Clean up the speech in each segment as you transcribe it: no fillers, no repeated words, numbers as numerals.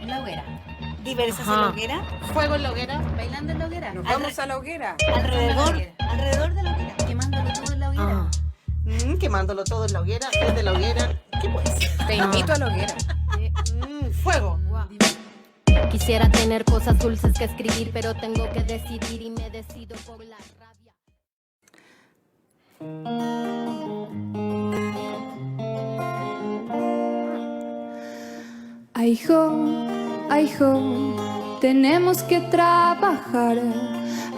En la hoguera. Diversas en la hoguera. Fuego en la hoguera. Bailando en la hoguera. Nos vamos a la hoguera. Alrededor de la hoguera. Quemándolo todo en la hoguera. Quemándolo todo en la hoguera, desde la hoguera. ¿Qué puede ser? Te invito a la hoguera. Fuego. Quisiera tener cosas dulces que escribir, pero tengo que decidir y me decido por la rabia. Ay, jo, tenemos que trabajar.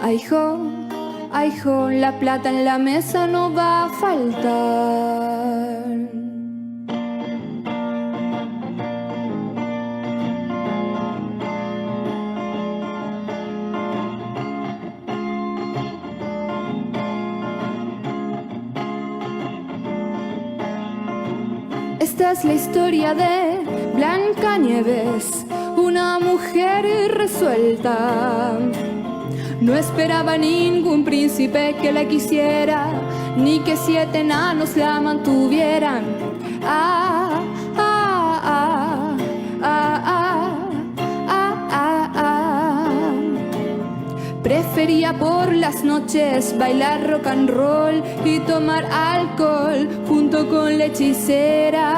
Ay, jo, la plata en la mesa no va a faltar. Esta es la historia de Blancanieves, una mujer resuelta. No esperaba ningún príncipe que la quisiera, ni que 7 enanos la mantuvieran. Ah, ah, ah, ah, ah, ah, ah, ah. Prefería por las noches bailar rock and roll y tomar alcohol junto con la hechicera.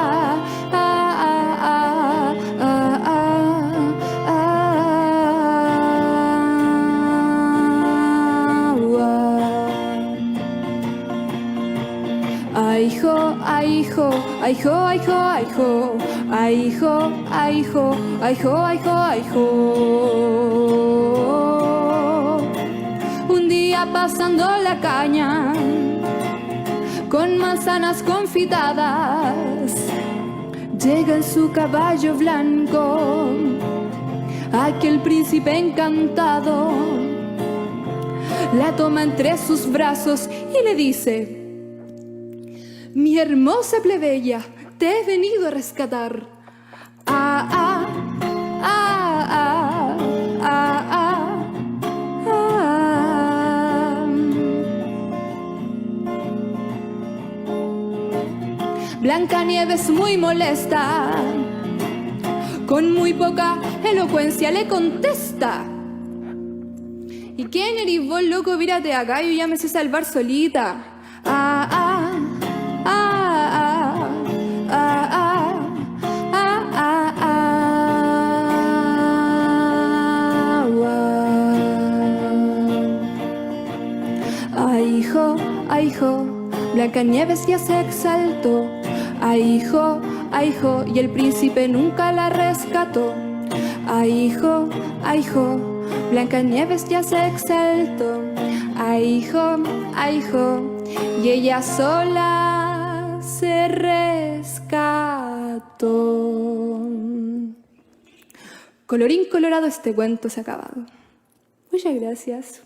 Ah, ah, ah, ah, ah, ah, ah. Ay, jo, ay, jo, ay, jo, ay, jo, ay, jo, ay, jo, ay, jo, ay, jo, ay, jo, ay, jo. Un día pasando la caña con manzanas confitadas, llega en su caballo blanco aquel príncipe encantado. La toma entre sus brazos y le dice: mi hermosa plebeya, te he venido a rescatar. Ah, ah, ah, ah, ah, ah, ah. Blancanieves, muy molesta, con muy poca elocuencia le contesta: ¿y quién eres vos, loco? Vírate acá, yo ya me sé salvar solita. Ah, ah, ah, ah, ah, ah, ah, ah, ah. Ay, jo, Blancanieves ya se exaltó. Ay, jo, y el príncipe nunca la rescató. Ay, jo, Blancanieves ya se exaltó. Ay, jo, y ella sola se rescató. Colorín colorado, este cuento se ha acabado. Muchas gracias.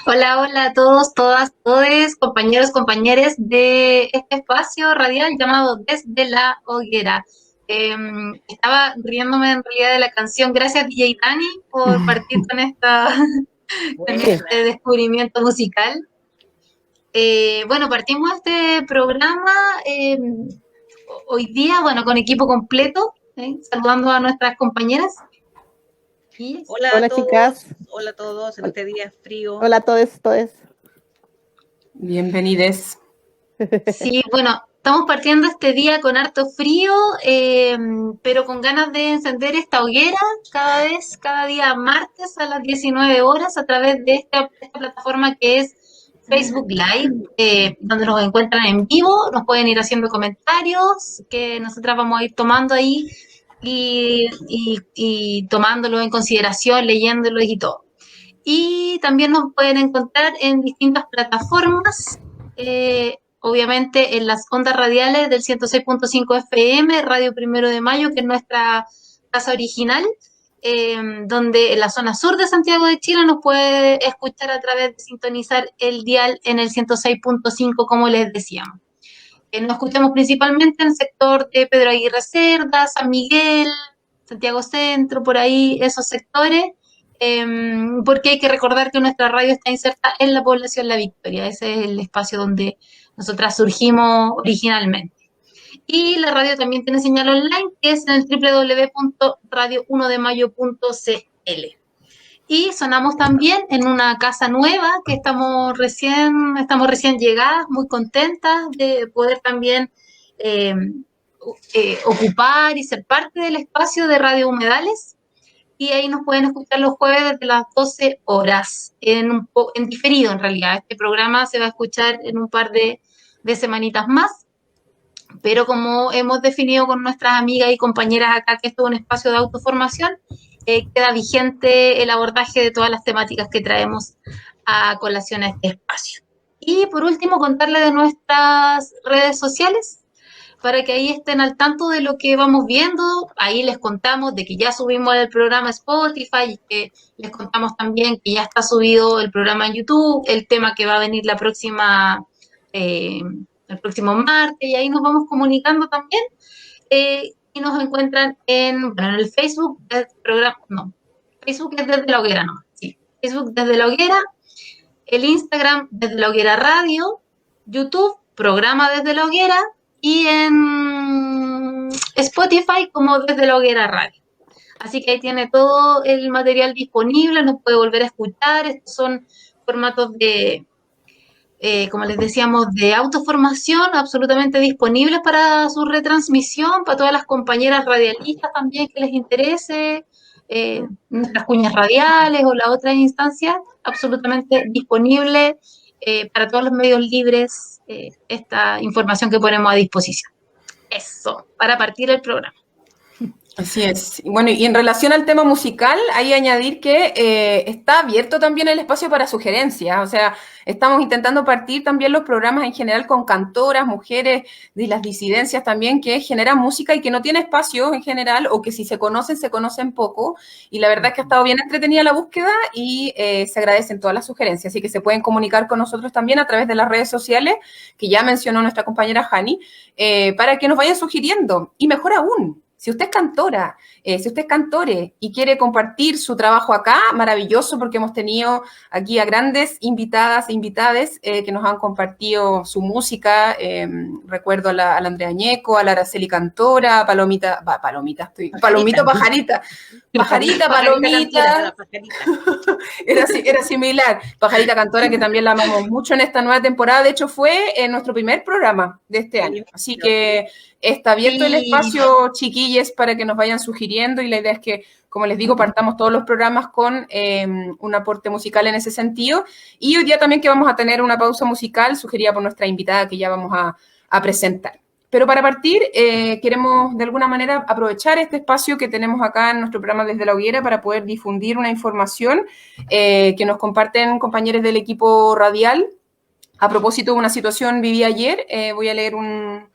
Hola, hola a todos, todas, todes, compañeros, compañeras de este espacio radial llamado Desde la Hoguera. Estaba riéndome en realidad de la canción. Gracias, DJ Dani, por partir con con este descubrimiento musical. Bueno, partimos este programa hoy día, bueno, con equipo completo, saludando a nuestras compañeras. Hola, Hola, a todos, chicas. hola a todos en este día frío. Hola a todos, todes. Bienvenides. Sí, bueno, estamos partiendo este día con harto frío, pero con ganas de encender esta hoguera cada día martes a las 19 horas a través de esta plataforma que es Facebook Live, donde nos encuentran en vivo, nos pueden ir haciendo comentarios que nosotras vamos a ir tomando ahí y tomándolos en consideración, leyéndolos y todo. Y también nos pueden encontrar en distintas plataformas, obviamente en las ondas radiales del 106.5 FM, Radio Primero de Mayo, que es nuestra casa original, donde en la zona sur de Santiago de Chile nos puede escuchar a través de sintonizar el dial en el 106.5, como les decíamos. Nos escuchamos principalmente en el sector de Pedro Aguirre Cerda, San Miguel, Santiago Centro, por ahí, esos sectores, porque hay que recordar que nuestra radio está inserta en la población La Victoria. Ese es el espacio donde nosotras surgimos originalmente. Y la radio también tiene señal online, que es en el www.radio1demayo.cl. Y sonamos también en una casa nueva que estamos recién llegadas, muy contentas de poder también ocupar y ser parte del espacio de Radio Humedales. Y ahí nos pueden escuchar los jueves desde las 12 horas, en diferido en realidad. Este programa se va a escuchar en un par de semanitas más, pero como hemos definido con nuestras amigas y compañeras acá que esto es un espacio de autoformación, queda vigente el abordaje de todas las temáticas que traemos a colación a este espacio. Y por último, contarles de nuestras redes sociales, para que ahí estén al tanto de lo que vamos viendo. Ahí les contamos de que ya subimos el programa Spotify, y que les contamos también que ya está subido el programa en YouTube, el tema que va a venir el próximo martes, y ahí nos vamos comunicando también. Y nos encuentran en el Facebook del programa, Facebook es Desde la Hoguera, Facebook Desde la Hoguera, el Instagram Desde la Hoguera Radio, YouTube, programa Desde la Hoguera, y en Spotify como Desde la Hoguera Radio. Así que ahí tiene todo el material disponible, nos puede volver a escuchar. Estos son formatos de, como les decíamos, de autoformación, absolutamente disponibles para su retransmisión, para todas las compañeras radialistas también que les interese, nuestras cuñas radiales o las otras instancias, absolutamente disponible para todos los medios libres, esta información que ponemos a disposición. Eso, para partir el programa. Así es. Bueno, y en relación al tema musical, hay que añadir que está abierto también el espacio para sugerencias. O sea, estamos intentando partir también los programas en general con cantoras, mujeres de las disidencias también que generan música y que no tiene espacio en general, o que si se conocen poco. Y la verdad es que ha estado bien entretenida la búsqueda y se agradecen todas las sugerencias. Así que se pueden comunicar con nosotros también a través de las redes sociales, que ya mencionó nuestra compañera Hani, para que nos vayan sugiriendo. Y mejor aún, si usted es cantora, si usted es cantore y quiere compartir su trabajo acá, maravilloso, porque hemos tenido aquí a grandes invitadas e invitades que nos han compartido su música. Recuerdo a la Andrea Ñeco, a la Araceli Cantora, a Palomita, Pajarita. Era similar. Pajarita Cantora, que también la amamos mucho en esta nueva temporada. De hecho, fue en nuestro primer programa de este año. Así que está abierto el espacio, chiquilles, para que nos vayan sugiriendo, y la idea es que, como les digo, partamos todos los programas con un aporte musical en ese sentido. Y hoy día también que vamos a tener una pausa musical sugerida por nuestra invitada que ya vamos a presentar. Pero para partir, queremos de alguna manera aprovechar este espacio que tenemos acá en nuestro programa Desde la Hoguera para poder difundir una información que nos comparten compañeros del equipo radial. A propósito de una situación vivida ayer, voy a leer un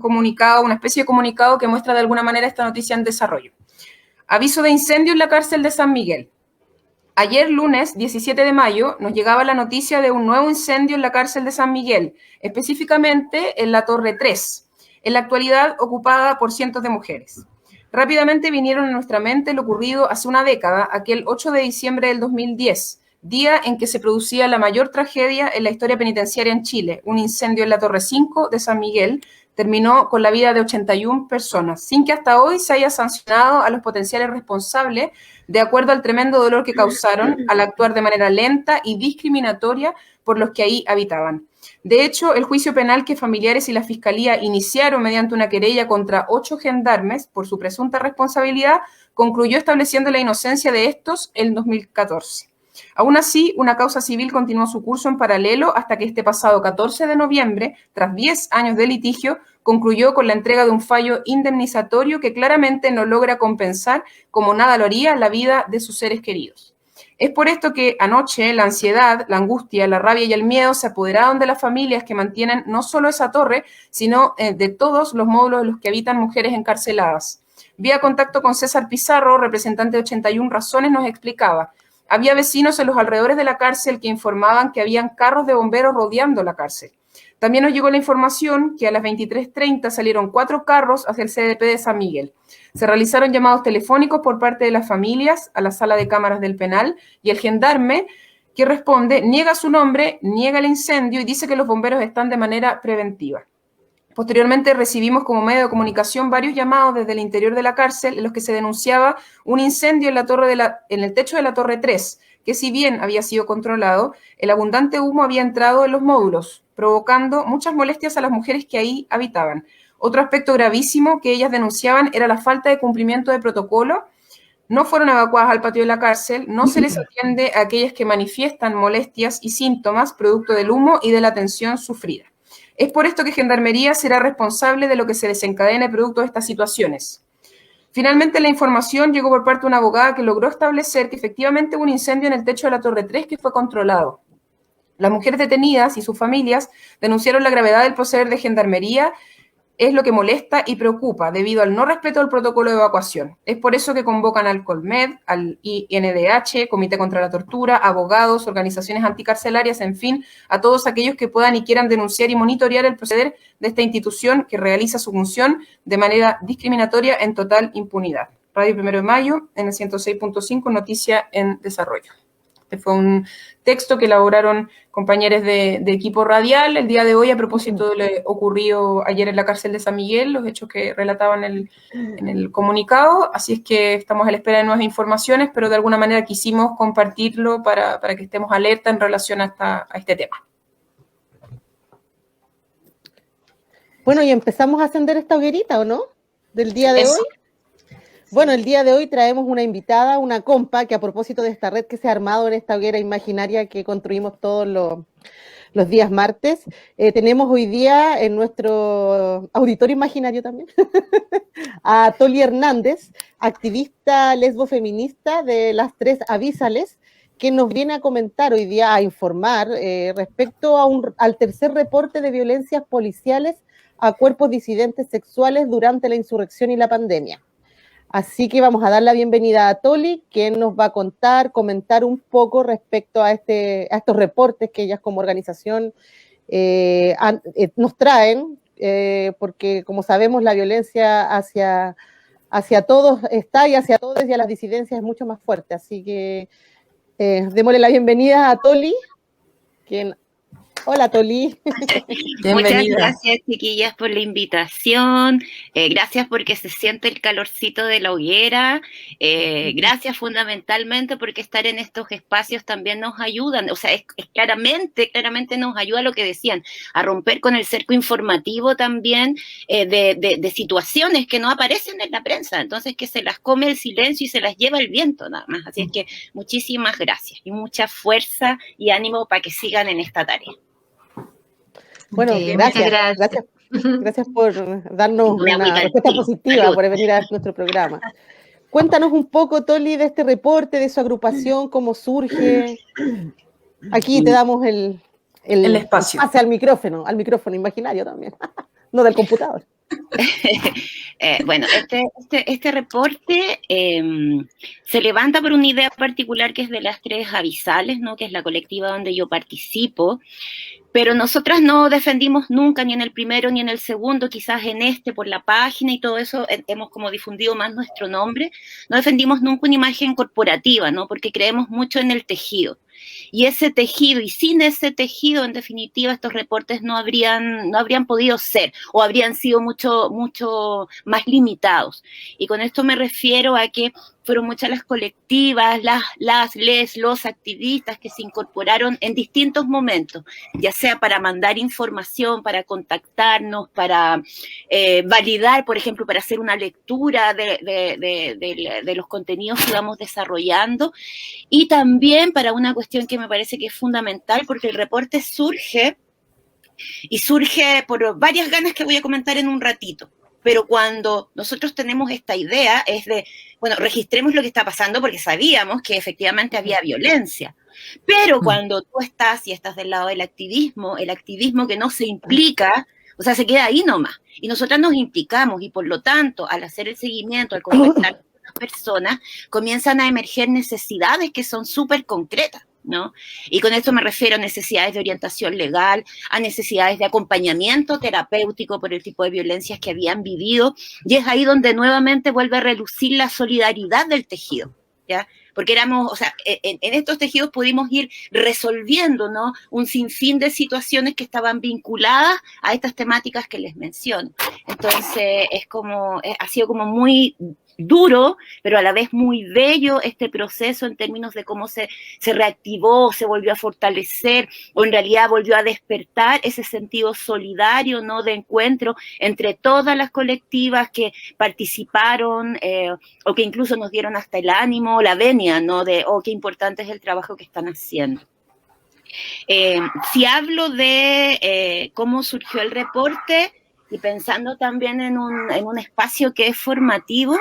comunicado, una especie de comunicado que muestra de alguna manera esta noticia en desarrollo. Aviso de incendio en la cárcel de San Miguel. Ayer, lunes 17 de mayo, nos llegaba la noticia de un nuevo incendio en la cárcel de San Miguel, específicamente en la Torre 3, en la actualidad ocupada por cientos de mujeres. Rápidamente vinieron a nuestra mente lo ocurrido hace una década, aquel 8 de diciembre del 2010, día en que se producía la mayor tragedia en la historia penitenciaria en Chile. Un incendio en la Torre 5 de San Miguel terminó con la vida de 81 personas, sin que hasta hoy se haya sancionado a los potenciales responsables de acuerdo al tremendo dolor que causaron al actuar de manera lenta y discriminatoria por los que ahí habitaban. De hecho, el juicio penal que familiares y la Fiscalía iniciaron mediante una querella contra 8 gendarmes por su presunta responsabilidad concluyó estableciendo la inocencia de estos en 2014. Aún así, una causa civil continuó su curso en paralelo hasta que este pasado 14 de noviembre, tras 10 años de litigio, concluyó con la entrega de un fallo indemnizatorio que claramente no logra compensar, como nada lo haría, la vida de sus seres queridos. Es por esto que anoche la ansiedad, la angustia, la rabia y el miedo se apoderaron de las familias que mantienen no solo esa torre, sino de todos los módulos en los que habitan mujeres encarceladas. Vía contacto con César Pizarro, representante de 81 Razones, nos explicaba: había vecinos en los alrededores de la cárcel que informaban que habían carros de bomberos rodeando la cárcel. También nos llegó la información que a las 23:30 salieron 4 carros hacia el CDP de San Miguel. Se realizaron llamados telefónicos por parte de las familias a la sala de cámaras del penal y el gendarme que responde niega su nombre, niega el incendio y dice que los bomberos están de manera preventiva. Posteriormente recibimos como medio de comunicación varios llamados desde el interior de la cárcel en los que se denunciaba un incendio en el techo de la Torre 3, que si bien había sido controlado, el abundante humo había entrado en los módulos, provocando muchas molestias a las mujeres que ahí habitaban. Otro aspecto gravísimo que ellas denunciaban era la falta de cumplimiento de protocolo. No fueron evacuadas al patio de la cárcel, no se les atiende a aquellas que manifiestan molestias y síntomas producto del humo y de la tensión sufrida. Es por esto que Gendarmería será responsable de lo que se desencadene producto de estas situaciones. Finalmente, la información llegó por parte de una abogada que logró establecer que efectivamente hubo un incendio en el techo de la Torre 3 que fue controlado. Las mujeres detenidas y sus familias denunciaron la gravedad del proceder de Gendarmería. Es lo que molesta y preocupa debido al no respeto del protocolo de evacuación. Es por eso que convocan al Colmed, al INDH, Comité contra la Tortura, abogados, organizaciones anticarcelarias, en fin, a todos aquellos que puedan y quieran denunciar y monitorear el proceder de esta institución que realiza su función de manera discriminatoria en total impunidad. Radio 1 de Mayo, en el 106.5, Noticia en Desarrollo. Este fue un texto que elaboraron compañeros de equipo radial el día de hoy a propósito de lo ocurrido ayer en la cárcel de San Miguel, los hechos que relataban en el comunicado. Así es que estamos a la espera de nuevas informaciones, pero de alguna manera quisimos compartirlo para que estemos alerta en relación a este tema. Bueno, y empezamos a encender esta hoguerita, ¿o no? Del día de hoy. Bueno, el día de hoy traemos una invitada, una compa, que a propósito de esta red que se ha armado en esta hoguera imaginaria que construimos todos los días martes, tenemos hoy día en nuestro auditorio imaginario también a Toli Hernández, activista lesbofeminista de las Tres Avísales, que nos viene a comentar hoy día, a informar respecto al tercer reporte de violencias policiales a cuerpos disidentes sexuales durante la insurrección y la pandemia. Así que vamos a dar la bienvenida a Toli, quien nos va a comentar un poco respecto a estos reportes que ellas como organización nos traen, porque como sabemos la violencia hacia todos está y hacia todos y a las disidencias es mucho más fuerte. Así que démosle la bienvenida a Toli, quien... Hola, Toli. Muchas gracias, chiquillas, por la invitación. Gracias porque se siente el calorcito de la hoguera. Gracias fundamentalmente porque estar en estos espacios también nos ayudan. O sea, es claramente nos ayuda lo que decían, a romper con el cerco informativo también de situaciones que no aparecen en la prensa. Entonces, que se las come el silencio y se las lleva el viento nada más. Así es que muchísimas gracias y mucha fuerza y ánimo para que sigan en esta tarea. Bueno, gracias por darnos una respuesta positiva, por venir a nuestro programa. Cuéntanos un poco, Toli, de este reporte, de su agrupación, cómo surge. Aquí te damos el espacio. Pase al micrófono imaginario también, no del computador. Bueno, este reporte se levanta por una idea particular que es de las Tres Avisales, ¿no? Que es la colectiva donde yo participo, pero nosotras no defendimos nunca, ni en el primero ni en el segundo, quizás en por la página y todo eso, hemos como difundido más nuestro nombre, no defendimos nunca una imagen corporativa, ¿no? Porque creemos mucho en el tejido. Y ese tejido, y sin ese tejido, en definitiva, estos reportes no habrían podido ser, o habrían sido mucho más limitados. Y con esto me refiero a que fueron muchas las colectivas, los activistas que se incorporaron en distintos momentos, ya sea para mandar información, para contactarnos, para validar, por ejemplo, para hacer una lectura de los contenidos que íbamos desarrollando, y también para una cuestión que me parece que es fundamental, porque el reporte surge por varias ganas que voy a comentar en un ratito. Pero cuando nosotros tenemos esta idea es de, bueno, registremos lo que está pasando porque sabíamos que efectivamente había violencia. Pero cuando tú estás del lado del activismo, el activismo que no se implica, o sea, se queda ahí nomás. Y nosotras nos implicamos y por lo tanto, al hacer el seguimiento, al contactar con las personas, comienzan a emerger necesidades que son súper concretas, ¿no? Y con esto me refiero a necesidades de orientación legal, a necesidades de acompañamiento terapéutico por el tipo de violencias que habían vivido, y es ahí donde nuevamente vuelve a relucir la solidaridad del tejido, ¿ya? porque éramos, o sea, en estos tejidos pudimos ir resolviendo, ¿no?, un sinfín de situaciones que estaban vinculadas a estas temáticas que les menciono. Entonces, ha sido como muy duro, pero a la vez muy bello este proceso en términos de cómo se reactivó, se volvió a fortalecer, o en realidad volvió a despertar ese sentido solidario, ¿no?, de encuentro entre todas las colectivas que participaron, o que incluso nos dieron hasta el ánimo, la venia, ¿no?, de, qué importante es el trabajo que están haciendo. Si hablo de cómo surgió el reporte, y pensando también en un espacio que es formativo,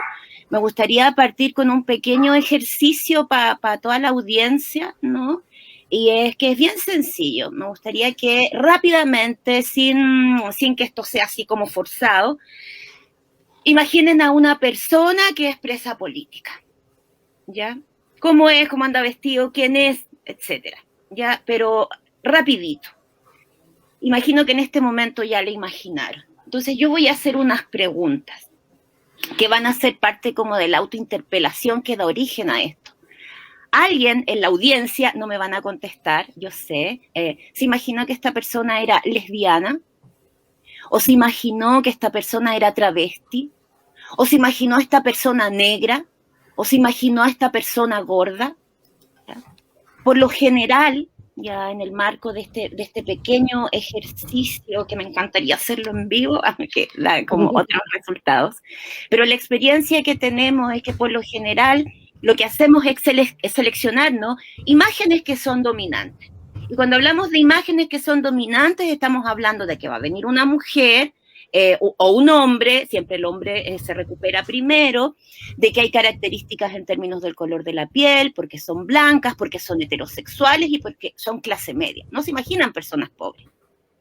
me gustaría partir con un pequeño ejercicio para toda la audiencia, ¿no? Y es que es bien sencillo. Me gustaría que rápidamente, sin que esto sea así como forzado, imaginen a una persona que es presa política, ¿ya? ¿Cómo es? ¿Cómo anda vestido? ¿Quién es? Etcétera, ¿ya? Pero rapidito. Imagino que en este momento ya le imaginaron. Entonces yo voy a hacer unas preguntas que van a ser parte como de la autointerpelación que da origen a esto. Alguien en la audiencia, no me van a contestar, yo sé, se imaginó que esta persona era lesbiana, o se imaginó que esta persona era travesti, o se imaginó a esta persona negra, o se imaginó a esta persona gorda. ¿Ya? Por lo general, ya en el marco de este pequeño ejercicio, que me encantaría hacerlo en vivo, aunque como otros resultados, pero la experiencia que tenemos es que por lo general lo que hacemos es seleccionar, ¿no?, imágenes que son dominantes. Y cuando hablamos de imágenes que son dominantes, estamos hablando de que va a venir una mujer o un hombre, siempre el hombre se recupera primero, de que hay características en términos del color de la piel, porque son blancas, porque son heterosexuales y porque son clase media. No se imaginan personas pobres,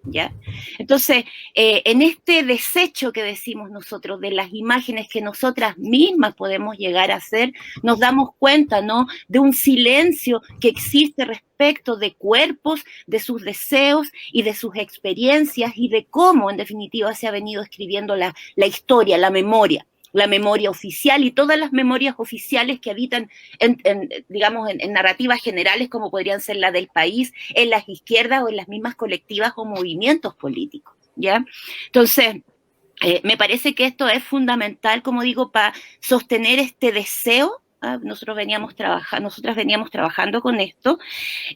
¿ya? Entonces, en este desecho que decimos nosotros de las imágenes que nosotras mismas podemos llegar a hacer, nos damos cuenta, ¿no?, de un silencio que existe respecto de cuerpos, de sus deseos y de sus experiencias y de cómo, en definitiva, se ha venido escribiendo la historia, la memoria oficial y todas las memorias oficiales que habitan, digamos, en narrativas generales como podrían ser la del país, en las izquierdas o en las mismas colectivas o movimientos políticos, ¿ya? Entonces, me parece que esto es fundamental, como digo, para sostener este deseo. Nosotras veníamos trabajando con esto,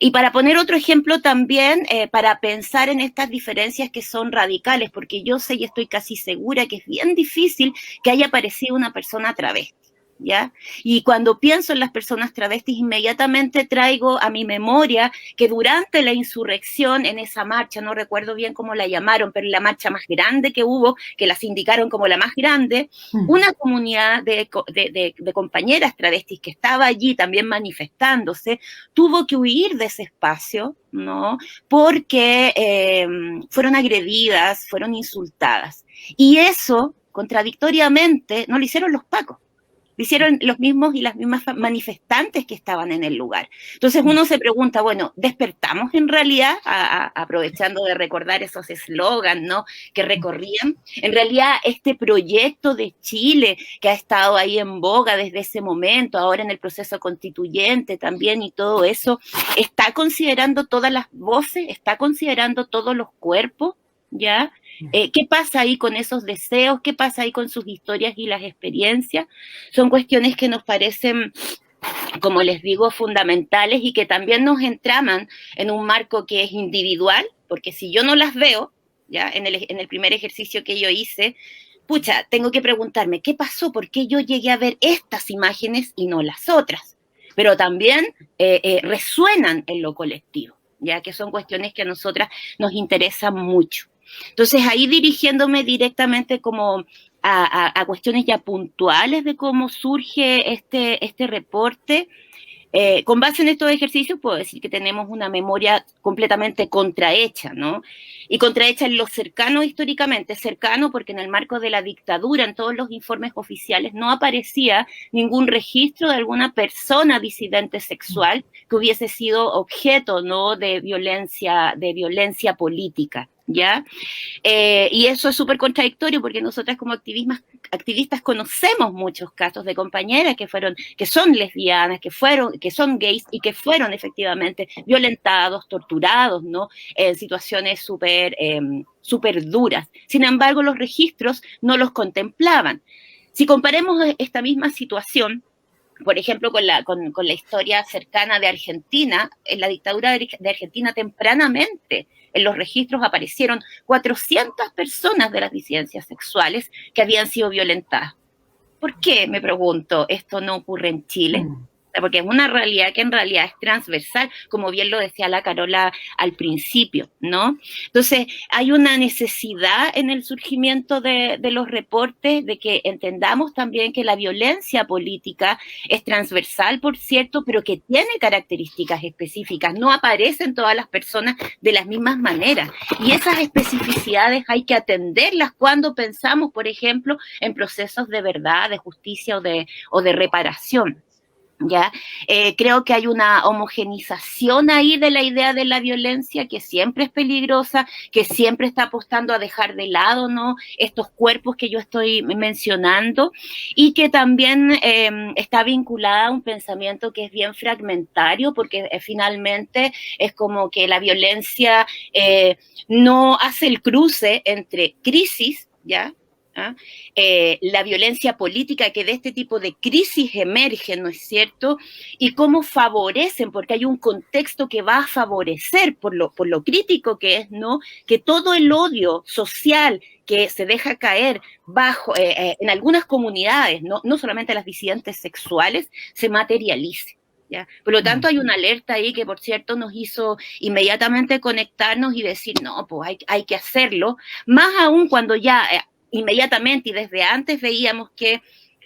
y para poner otro ejemplo también, para pensar en estas diferencias que son radicales, porque yo sé y estoy casi segura que es bien difícil que haya aparecido una persona travesti, ¿ya? Y cuando pienso en las personas travestis, inmediatamente traigo a mi memoria que durante la insurrección, en esa marcha, no recuerdo bien cómo la llamaron, pero la marcha más grande que hubo, que las indicaron como la más grande, una comunidad de compañeras travestis que estaba allí también manifestándose, tuvo que huir de ese espacio, ¿no?, porque fueron agredidas, fueron insultadas. Y eso, contradictoriamente, no lo hicieron los pacos. Lo hicieron los mismos y las mismas manifestantes que estaban en el lugar. Entonces uno se pregunta, bueno, ¿despertamos en realidad, aprovechando de recordar esos eslogans, ¿no?, que recorrían? En realidad este proyecto de Chile, que ha estado ahí en boga desde ese momento, ahora en el proceso constituyente también y todo eso, ¿está considerando todas las voces? ¿Está considerando todos los cuerpos? ¿Ya? ¿Qué pasa ahí con esos deseos? ¿Qué pasa ahí con sus historias y las experiencias? Son cuestiones que nos parecen, como les digo, fundamentales y que también nos entraman en un marco que es individual, porque si yo no las veo, ¿ya?, en el primer ejercicio que yo hice, pucha, tengo que preguntarme, ¿qué pasó? ¿Por qué yo llegué a ver estas imágenes y no las otras? Pero también resuenan en lo colectivo, ya que son cuestiones que a nosotras nos interesan mucho. Entonces, ahí dirigiéndome directamente como a cuestiones ya puntuales de cómo surge este reporte, con base en estos ejercicios puedo decir que tenemos una memoria completamente contrahecha, ¿no? Y contrahecha en lo cercano históricamente, cercano porque en el marco de la dictadura, en todos los informes oficiales, no aparecía ningún registro de alguna persona disidente sexual que hubiese sido objeto, ¿no?, de violencia política. ¿ya? Y eso es súper contradictorio porque nosotras como activistas conocemos muchos casos de compañeras que son lesbianas, que son gays y que fueron efectivamente violentados, torturados, ¿no? En situaciones súper duras. Sin embargo, los registros no los contemplaban. Si comparemos esta misma situación, por ejemplo, con la historia cercana de Argentina, en la dictadura de Argentina tempranamente, en los registros aparecieron 400 personas de las disidencias sexuales que habían sido violentadas. ¿Por qué, me pregunto, esto no ocurre en Chile? Porque es una realidad que en realidad es transversal, como bien lo decía la Carola al principio, ¿no? Entonces, hay una necesidad en el surgimiento de los reportes de que entendamos también que la violencia política es transversal, por cierto, pero que tiene características específicas, no aparecen todas las personas de las mismas maneras. Y esas especificidades hay que atenderlas cuando pensamos, por ejemplo, en procesos de verdad, de justicia o de reparación. ¿Ya? Creo que hay una homogenización ahí de la idea de la violencia que siempre es peligrosa, que siempre está apostando a dejar de lado, ¿no? Estos cuerpos que yo estoy mencionando y que también está vinculada a un pensamiento que es bien fragmentario porque finalmente es como que la violencia no hace el cruce entre crisis, ¿ya? La violencia política que de este tipo de crisis emerge, ¿no es cierto? Y cómo favorecen, porque hay un contexto que va a favorecer, por lo crítico que es, ¿no? Que todo el odio social que se deja caer en algunas comunidades, no solamente las disidentes sexuales, se materialice. ¿Ya? Por lo tanto, hay una alerta ahí que, por cierto, nos hizo inmediatamente conectarnos y decir, no, pues hay que hacerlo, más aún cuando ya inmediatamente y desde antes veíamos que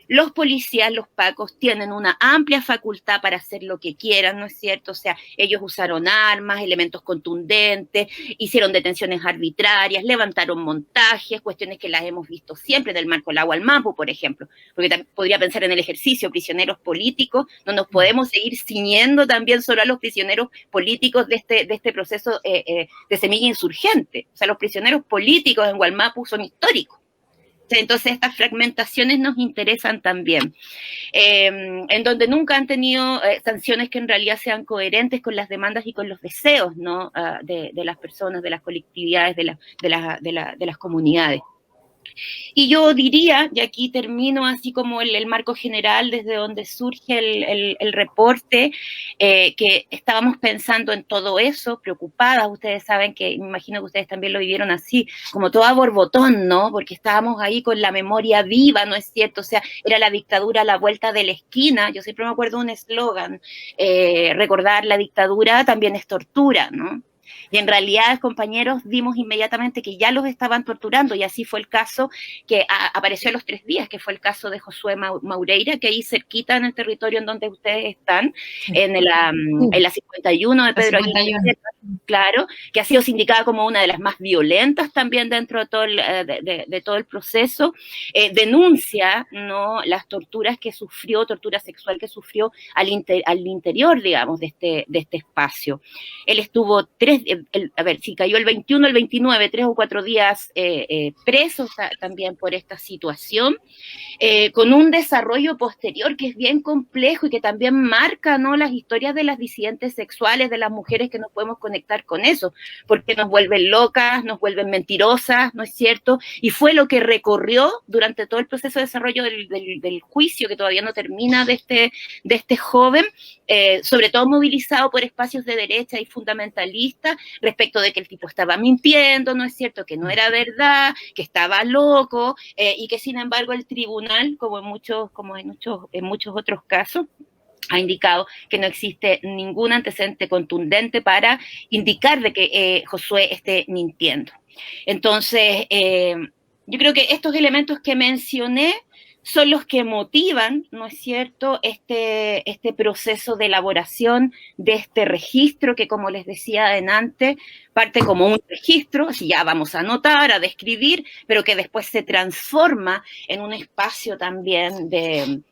los policías, los pacos, tienen una amplia facultad para hacer lo que quieran, ¿no es cierto? O sea, ellos usaron armas, elementos contundentes, hicieron detenciones arbitrarias, levantaron montajes, cuestiones que las hemos visto siempre en el marco del agua al Mapu, por ejemplo, porque también podría pensar en el ejercicio, prisioneros políticos, no nos podemos seguir ciñendo también solo a los prisioneros políticos de este proceso de semilla insurgente. O sea, los prisioneros políticos en Gualmapu son históricos. Entonces estas fragmentaciones nos interesan también, en donde nunca han tenido sanciones que en realidad sean coherentes con las demandas y con los deseos, ¿no? de las personas, de las colectividades, de las comunidades. Y yo diría, y aquí termino así como el marco general desde donde surge el reporte, que estábamos pensando en todo eso, preocupadas, ustedes saben que, me imagino que ustedes también lo vivieron así, como todo a borbotón, ¿no? Porque estábamos ahí con la memoria viva, ¿no es cierto? O sea, era la dictadura a la vuelta de la esquina, yo siempre me acuerdo de un eslogan, recordar la dictadura también es tortura, ¿no? Y en realidad, compañeros, vimos inmediatamente que ya los estaban torturando, y así fue el caso que apareció a los 3 días, que fue el caso de Josué Maureira, que ahí cerquita en el territorio en donde ustedes están, en la 51 de Pedro Aguirre, claro, que ha sido sindicada como una de las más violentas también dentro de todo el proceso, denuncia, ¿no?, las torturas que sufrió, tortura sexual que sufrió al interior, digamos, de este espacio. Él estuvo si cayó el 21, el 29, 3 o 4 días presos también por esta situación, con un desarrollo posterior que es bien complejo y que también marca, ¿no?, las historias de las disidentes sexuales, de las mujeres que nos podemos conectar con eso, porque nos vuelven locas, nos vuelven mentirosas, ¿no es cierto? Y fue lo que recorrió durante todo el proceso de desarrollo del juicio, que todavía no termina, de este joven, sobre todo movilizado por espacios de derecha y fundamentalistas, respecto de que el tipo estaba mintiendo, ¿no es cierto?, que no era verdad, que estaba loco, y que sin embargo el tribunal, como en muchos otros casos, ha indicado que no existe ningún antecedente contundente para indicar de que Josué esté mintiendo. Entonces, yo creo que estos elementos que mencioné son los que motivan, ¿no es cierto?, este proceso de elaboración de este registro que, como les decía adelante, parte como un registro, así ya vamos a anotar, a describir, pero que después se transforma en un espacio también de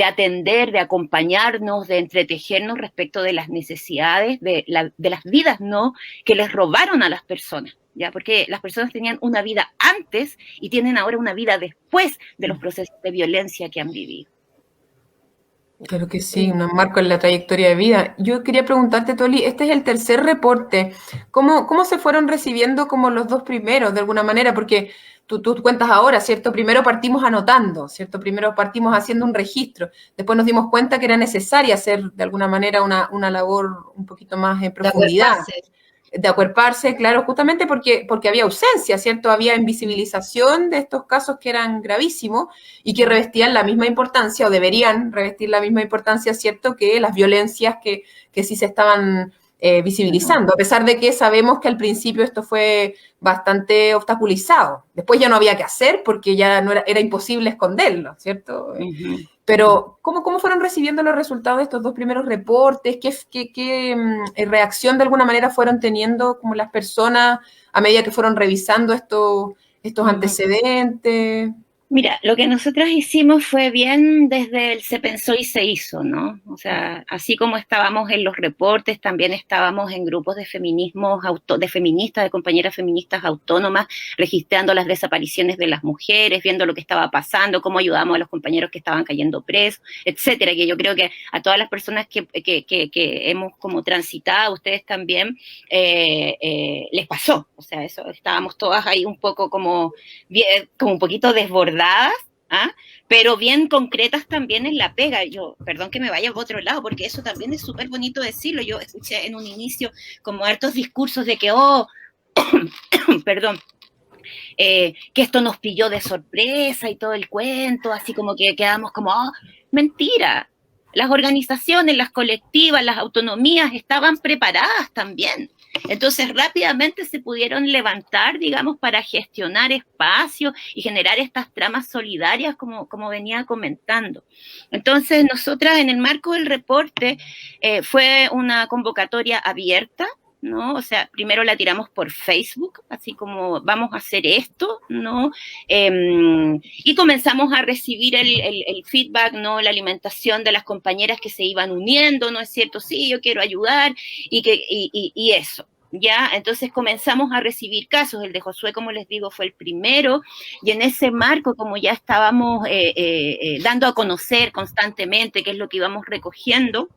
atender, de acompañarnos, de entretejernos respecto de las necesidades, de las vidas, ¿no?, que les robaron a las personas. ¿ya? Porque las personas tenían una vida antes y tienen ahora una vida después de los procesos de violencia que han vivido. Claro que sí, un marco en la trayectoria de vida. Yo quería preguntarte, Toli, este es el tercer reporte. ¿Cómo se fueron recibiendo como los dos primeros, de alguna manera? Porque tú cuentas ahora, ¿cierto? Primero partimos anotando, ¿cierto? Primero partimos haciendo un registro. Después nos dimos cuenta que era necesaria hacer, de alguna manera, una labor un poquito más en profundidad. De acuerparse, claro, justamente porque había ausencia, ¿cierto? Había invisibilización de estos casos que eran gravísimos y que revestían la misma importancia, o deberían revestir la misma importancia, ¿cierto?, que las violencias que sí se estaban visibilizando, a pesar de que sabemos que al principio esto fue bastante obstaculizado. Después ya no había que hacer porque ya no era imposible esconderlo, ¿cierto? Pero, ¿cómo fueron recibiendo los resultados de estos dos primeros reportes? ¿Qué reacción de alguna manera fueron teniendo como las personas a medida que fueron revisando estos antecedentes? Mira, lo que nosotras hicimos fue bien desde el se pensó y se hizo, ¿no? O sea, así como estábamos en los reportes, también estábamos en grupos de feminismos, de feministas, de compañeras feministas autónomas, registrando las desapariciones de las mujeres, viendo lo que estaba pasando, cómo ayudamos a los compañeros que estaban cayendo presos, etcétera, que yo creo que a todas las personas que hemos como transitado, ustedes también, les pasó. O sea, eso, estábamos todas ahí un poco como un poquito desbordadas, ¿ah? Pero bien concretas también en la pega. Yo, perdón que me vaya por otro lado, porque eso también es súper bonito decirlo. Yo escuché en un inicio como hartos discursos de que, perdón, que esto nos pilló de sorpresa y todo el cuento, así como que quedamos como, mentira. Las organizaciones, las colectivas, las autonomías estaban preparadas también. Entonces rápidamente se pudieron levantar, digamos, para gestionar espacios y generar estas tramas solidarias como venía comentando. Entonces nosotras en el marco del reporte fue una convocatoria abierta, ¿no? O sea, primero la tiramos por Facebook, así como vamos a hacer esto, ¿no? Y comenzamos a recibir el feedback, ¿no? La alimentación de las compañeras que se iban uniendo, ¿no es cierto? Sí, yo quiero ayudar, y eso. Ya, entonces comenzamos a recibir casos. El de Josué, como les digo, fue el primero, y en ese marco, como ya estábamos dando a conocer constantemente qué es lo que íbamos recogiendo,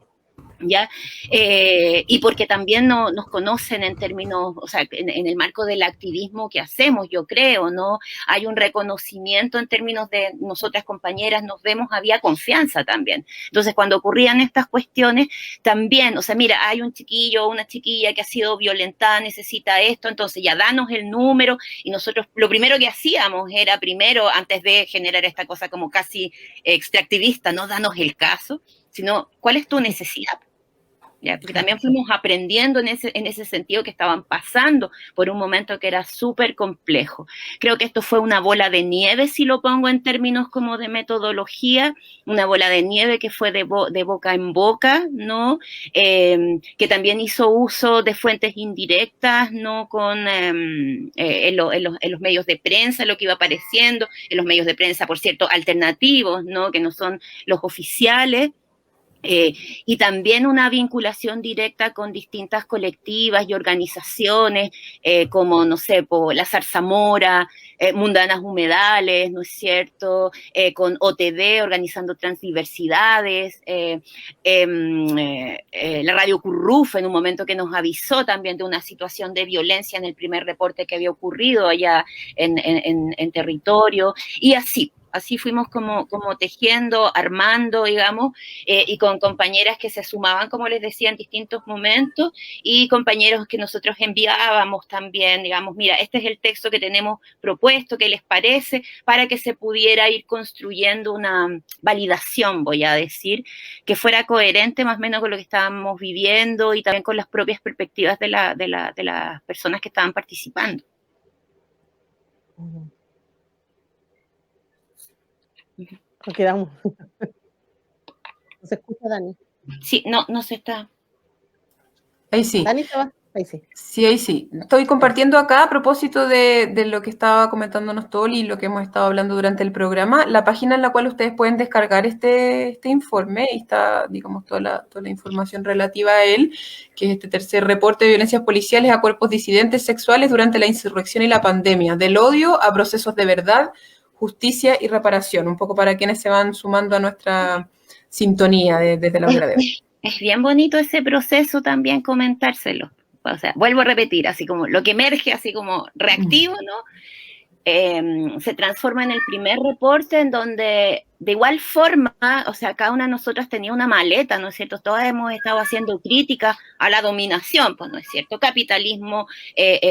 ¿ya? Y porque también nos conocen en términos, o sea, en el marco del activismo que hacemos, yo creo, ¿no? Hay un reconocimiento en términos de nosotras compañeras, nos vemos, había confianza también. Entonces, cuando ocurrían estas cuestiones, también, o sea, mira, hay un chiquillo o una chiquilla que ha sido violentada, necesita esto, entonces ya danos el número, y nosotros lo primero que hacíamos era primero, antes de generar esta cosa como casi extractivista, no danos el caso, sino cuál es tu necesidad. ¿Ya? Porque también fuimos aprendiendo en ese sentido que estaban pasando por un momento que era súper complejo. Creo que esto fue una bola de nieve, si lo pongo en términos como de metodología, una bola de nieve que fue de boca en boca, ¿no? Que también hizo uso de fuentes indirectas, ¿no? En los medios de prensa, lo que iba apareciendo, en los medios de prensa, por cierto, alternativos, ¿no? Que no son los oficiales. Y también una vinculación directa con distintas colectivas y organizaciones, como, no sé, la Zarzamora, Mundanas Humedales, ¿no es cierto?, con OTD, organizando transdiversidades, la Radio Curruf, en un momento que nos avisó también de una situación de violencia en el primer reporte que había ocurrido allá en territorio, y así fuimos como tejiendo, armando, digamos, y con compañeras que se sumaban, como les decía, en distintos momentos, y compañeros que nosotros enviábamos también, digamos, mira, este es el texto que tenemos propuesto, ¿qué les parece? Para que se pudiera ir construyendo una validación, voy a decir, que fuera coherente más o menos con lo que estábamos viviendo y también con las propias perspectivas de las personas que estaban participando. Nos quedamos. ¿No se escucha, Dani? Sí, no se está. Ahí sí. Dani, ¿te va? Ahí sí. Sí, ahí sí. Estoy compartiendo acá a propósito de lo que estaba comentándonos Tol y lo que hemos estado hablando durante el programa, la página en la cual ustedes pueden descargar este informe y está, digamos, toda la información relativa a él, que es este tercer reporte de violencias policiales a cuerpos disidentes sexuales durante la insurrección y la pandemia, del odio a procesos de verdad, justicia y reparación, un poco para quienes se van sumando a nuestra sintonía desde la hoguera de hoy. Es bien bonito ese proceso también comentárselo. O sea, vuelvo a repetir, así como lo que emerge, así como reactivo, ¿no? Se transforma en el primer reporte en donde de igual forma, o sea, cada una de nosotras tenía una maleta, ¿no es cierto? Todas hemos estado haciendo críticas a la dominación, pues, ¿no es cierto? Capitalismo,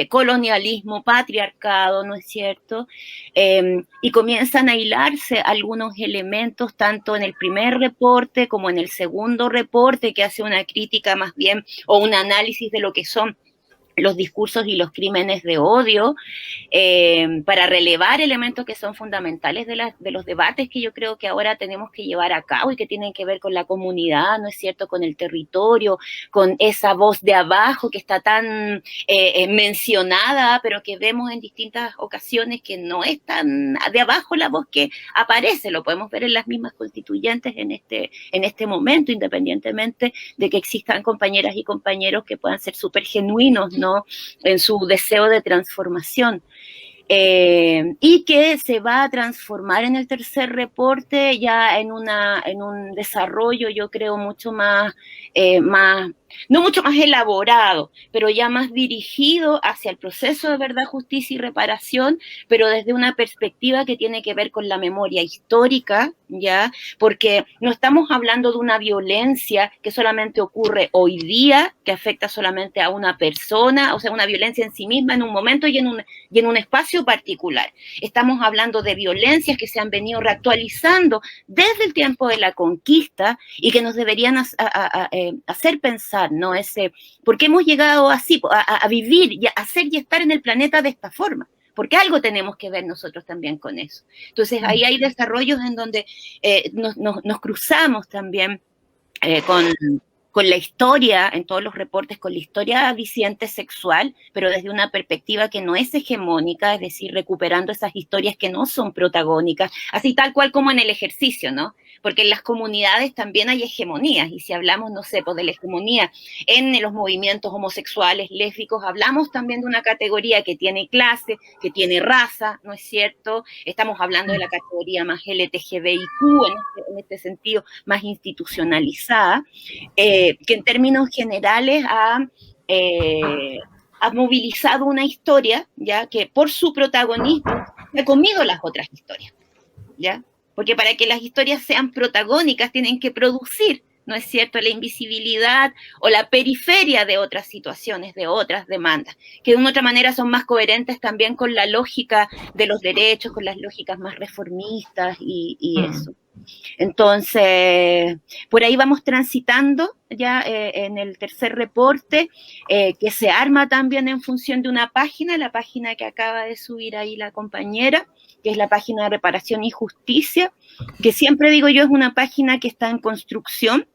colonialismo, patriarcado, ¿no es cierto? Y comienzan a hilarse algunos elementos, tanto en el primer reporte como en el segundo reporte, que hace una crítica más bien, o un análisis de lo que son los discursos y los crímenes de odio, para relevar elementos que son fundamentales de los debates que yo creo que ahora tenemos que llevar a cabo y que tienen que ver con la comunidad, ¿no es cierto?, con el territorio, con esa voz de abajo que está tan mencionada, pero que vemos en distintas ocasiones que no es tan de abajo la voz que aparece, lo podemos ver en las mismas constituyentes en este momento, independientemente de que existan compañeras y compañeros que puedan ser súper genuinos, ¿no?, en su deseo de transformación. Y que se va a transformar en el tercer reporte ya en un desarrollo, yo creo, mucho más, no mucho más elaborado, pero ya más dirigido hacia el proceso de verdad, justicia y reparación, pero desde una perspectiva que tiene que ver con la memoria histórica, ¿ya? Porque no estamos hablando de una violencia que solamente ocurre hoy día, que afecta solamente a una persona, o sea, una violencia en sí misma en un momento y en un espacio particular. Estamos hablando de violencias que se han venido reactualizando desde el tiempo de la conquista y que nos deberían hacer pensar, ¿no? ¿Por qué hemos llegado así, a vivir, y a hacer y estar en el planeta de esta forma? Porque algo tenemos que ver nosotros también con eso. Entonces, ahí hay desarrollos en donde nos cruzamos también con la historia, en todos los reportes, con la historia disidente sexual, pero desde una perspectiva que no es hegemónica, es decir, recuperando esas historias que no son protagónicas, así tal cual como en el ejercicio, ¿no? Porque en las comunidades también hay hegemonías, y si hablamos, no sé, pues de la hegemonía en los movimientos homosexuales, lésbicos, hablamos también de una categoría que tiene clase, que tiene raza, ¿no es cierto? Estamos hablando de la categoría más LGTBIQ, en este sentido, más institucionalizada, que en términos generales ha movilizado una historia, ya, que por su protagonismo ha comido las otras historias, ¿ya? Porque para que las historias sean protagónicas tienen que producir, ¿no es cierto?, la invisibilidad o la periferia de otras situaciones, de otras demandas, que de una otra manera son más coherentes también con la lógica de los derechos, con las lógicas más reformistas y eso. Entonces, por ahí vamos transitando ya en el tercer reporte, que se arma también en función de una página, la página que acaba de subir ahí la compañera, que es la página de Reparación y Justicia, que siempre digo yo es una página que está en construcción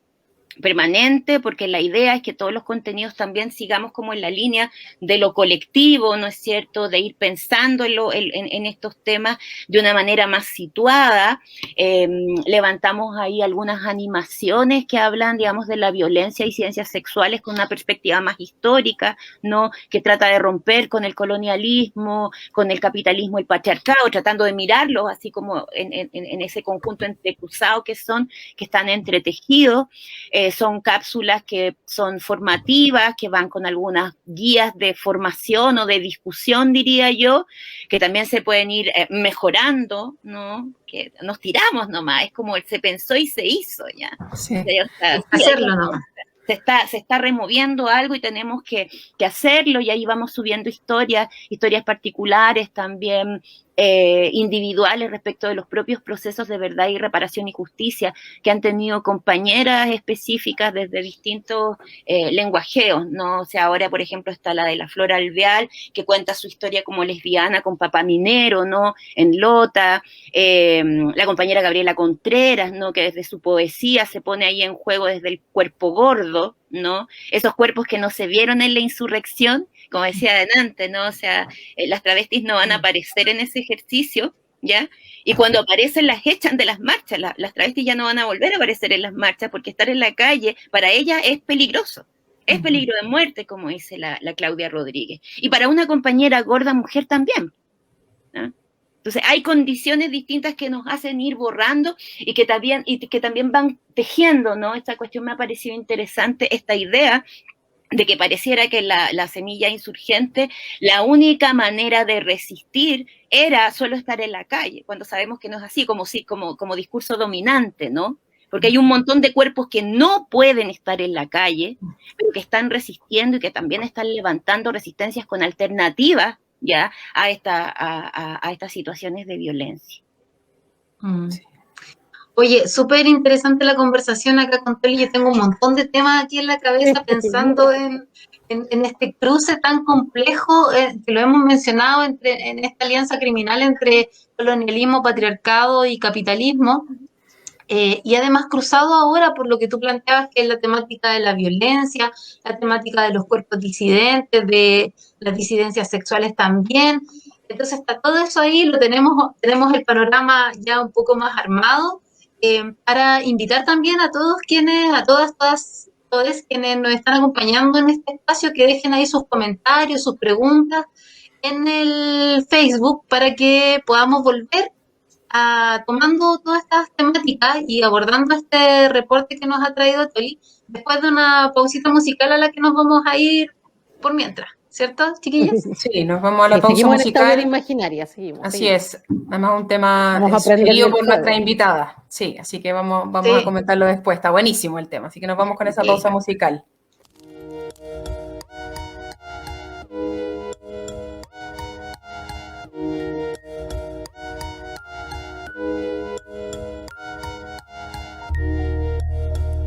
permanente, porque la idea es que todos los contenidos también sigamos como en la línea de lo colectivo, ¿no es cierto?, de ir pensando en estos temas de una manera más situada. Levantamos ahí algunas animaciones que hablan, digamos, de la violencia y ciencias sexuales con una perspectiva más histórica, ¿no?, que trata de romper con el colonialismo, con el capitalismo, el patriarcado, tratando de mirarlos así como en ese conjunto entrecruzado que están entretejidos. Son cápsulas que son formativas, que van con algunas guías de formación o de discusión, diría yo, que también se pueden ir mejorando, ¿no? Que nos tiramos nomás, es como se pensó y se hizo, ¿ya? Sí. O sea, Hacerlo nomás. Se está removiendo algo y tenemos que hacerlo, y ahí vamos subiendo historias particulares también, individuales respecto de los propios procesos de verdad y reparación y justicia que han tenido compañeras específicas desde distintos lenguajeos, ¿no? O sea, ahora, por ejemplo, está la de la Flor Alvear, que cuenta su historia como lesbiana con papá minero, ¿no?, en Lota, la compañera Gabriela Contreras, ¿no?, que desde su poesía se pone ahí en juego desde el cuerpo gordo, ¿no? Esos cuerpos que no se vieron en la insurrección, como decía adelante, ¿no? O sea, las travestis no van a aparecer en ese ejercicio, ¿ya? Y cuando aparecen las echan de las marchas, las travestis ya no van a volver a aparecer en las marchas porque estar en la calle para ellas es peligroso. Es peligro de muerte, como dice la Claudia Rodríguez. Y para una compañera gorda mujer también, ¿no? Entonces hay condiciones distintas que nos hacen ir borrando y que también van tejiendo, ¿no? Esta cuestión me ha parecido interesante, esta idea de que pareciera que la semilla insurgente, la única manera de resistir era solo estar en la calle, cuando sabemos que no es así, como discurso dominante, ¿no? Porque hay un montón de cuerpos que no pueden estar en la calle, pero que están resistiendo y que también están levantando resistencias con alternativas, ¿ya? a estas situaciones de violencia. Oye, súper interesante la conversación acá con Toli. Yo tengo un montón de temas aquí en la cabeza pensando en este cruce tan complejo que lo hemos mencionado en esta alianza criminal entre colonialismo, patriarcado y capitalismo. Y además cruzado ahora por lo que tú planteabas, que es la temática de la violencia, la temática de los cuerpos disidentes, de las disidencias sexuales también. Entonces está todo eso ahí, tenemos el panorama ya un poco más armado, para invitar también a todos todos quienes nos están acompañando en este espacio, que dejen ahí sus comentarios, sus preguntas en el Facebook, para que podamos volver tomando todas estas temáticas y abordando este reporte que nos ha traído Toli, después de una pausita musical a la que nos vamos a ir por mientras, ¿cierto, chiquillas? Sí, nos vamos a la pausa seguimos musical. En esta invaginaria, seguimos. Así es, además un tema sugerido por nuestra invitada, sí, así que vamos a comentarlo después, está buenísimo el tema, así que nos vamos con esa pausa musical.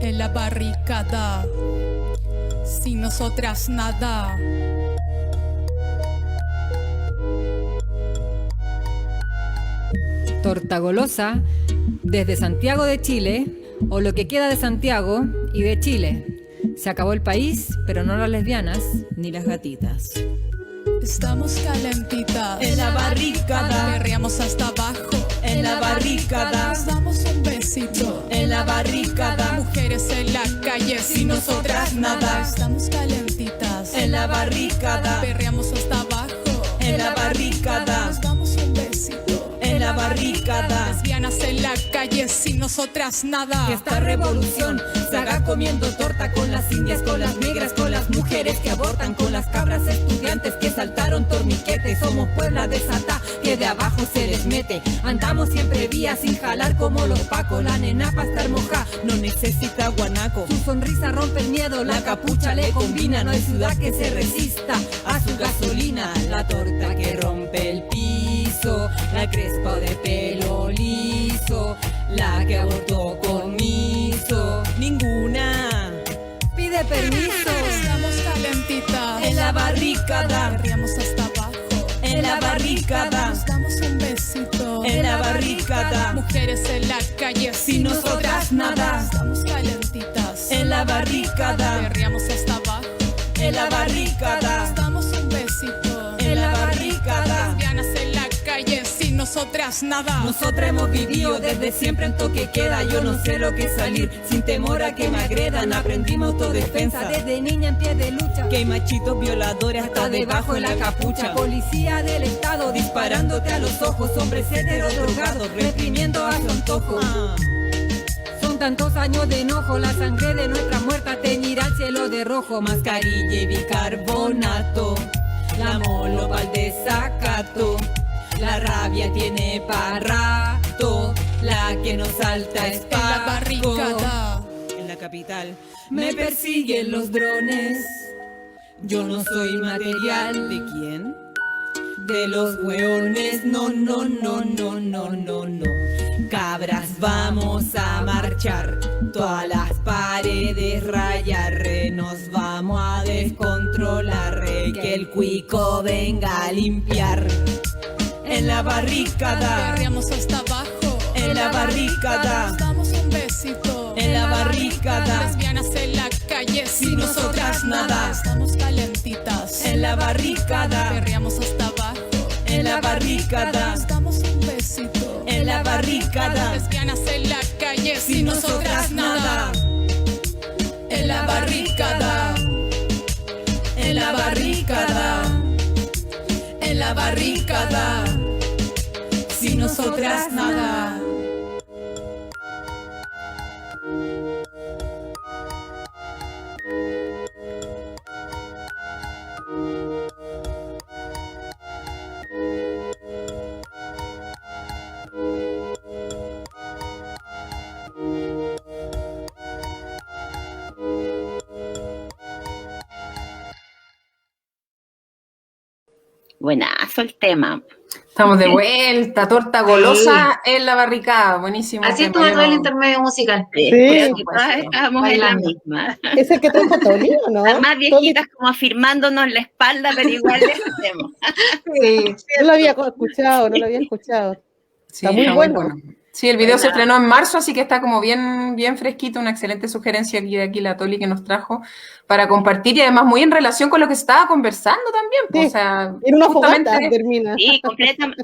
En la barricada, sin nosotras nada. Torta golosa, desde Santiago de Chile, o lo que queda de Santiago y de Chile. Se acabó el país, pero no las lesbianas ni las gatitas. Estamos calentitas en la barricada, perreamos hasta abajo en la barricada, nos damos un besito en la barricada, mujeres en la calle sin nosotras nada. Estamos calentitas en la barricada, perreamos hasta abajo en la barricada, nos damos un besito en la barricada, lesbianas en la calle sin nosotras nada. Que esta revolución se haga comiendo torta con las indias, con las negras, con las mujeres que abortan, con las cabras estudiantes que saltaron torniquetes. Somos Puebla de Santa, que de abajo se les mete. Andamos siempre vías sin jalar como los pacos. La nena pa' estar moja no necesita guanaco. Su sonrisa rompe el miedo, la capucha le combina. No hay ciudad que se resista a su gasolina. La torta que rompe el piso, la crespa de pelo liso, la que abortó con miso. Ninguna pide permiso. Estamos calentitas en la barricada, perreamos hasta abajo en la barricada, nos damos un besito en la barricada, mujeres en la calle sin nosotras nada. Estamos calentitas en la barricada, perreamos hasta abajo en la barricada, nos damos un besito en la barricada, lesbianas en la calle sin nosotras nada. Nosotras hemos vivido desde siempre en toque queda. Yo no sé lo que es salir sin temor a que me agredan. Aprendimos autodefensa desde niña en pie de lucha. Que hay machitos violadores hasta debajo de la capucha. Policía del estado disparándote a los ojos. Hombres heteros drogados reprimiendo a su antojo. Son tantos años de enojo, la sangre de nuestras muertas teñirá el cielo de rojo. Mascarilla y bicarbonato, la molo pa'l desacato. La rabia tiene pa' rato, la que nos salta es en la barricada. En la capital me persiguen los drones. Yo no soy material. ¿De quién? De los hueones. No, no, no, no, no, no, no. Cabras, vamos a marchar, todas las paredes rayar, nos vamos a descontrolar, que el cuico venga a limpiar. En la barricada, perreamos hasta abajo en la barricada, nos damos un besito en la barricada, lesbianas en la calle sin nosotras nada. Estamos calentitas En la barricada, perreamos hasta abajo. en la barricada, Nos damos un besito. en la barricada, Lesbianas en la calle sin nosotras nada. En la barricada, en la barricada, en la barricada, sin nosotras nada. Buenazo el tema. Estamos de vuelta, torta golosa en la barricada, buenísimo. Así tema, estuvo yo todo el no- intermedio musical. Sí. Creo que todas estábamos en la Bailando. misma. ¿Es el que trajo Toli o no? Las más viejitas como afirmándonos la espalda, pero igual le hacemos. Sí. No lo había escuchado, no lo había escuchado. Sí, Está muy está bueno. Sí, el video se estrenó en marzo, así que está como bien, bien fresquito, una excelente sugerencia aquí la Toli que nos trajo para compartir y además muy en relación con lo que se estaba conversando también, pues, Sí, o sea, En una justamente fogata termina. Sí, completamente.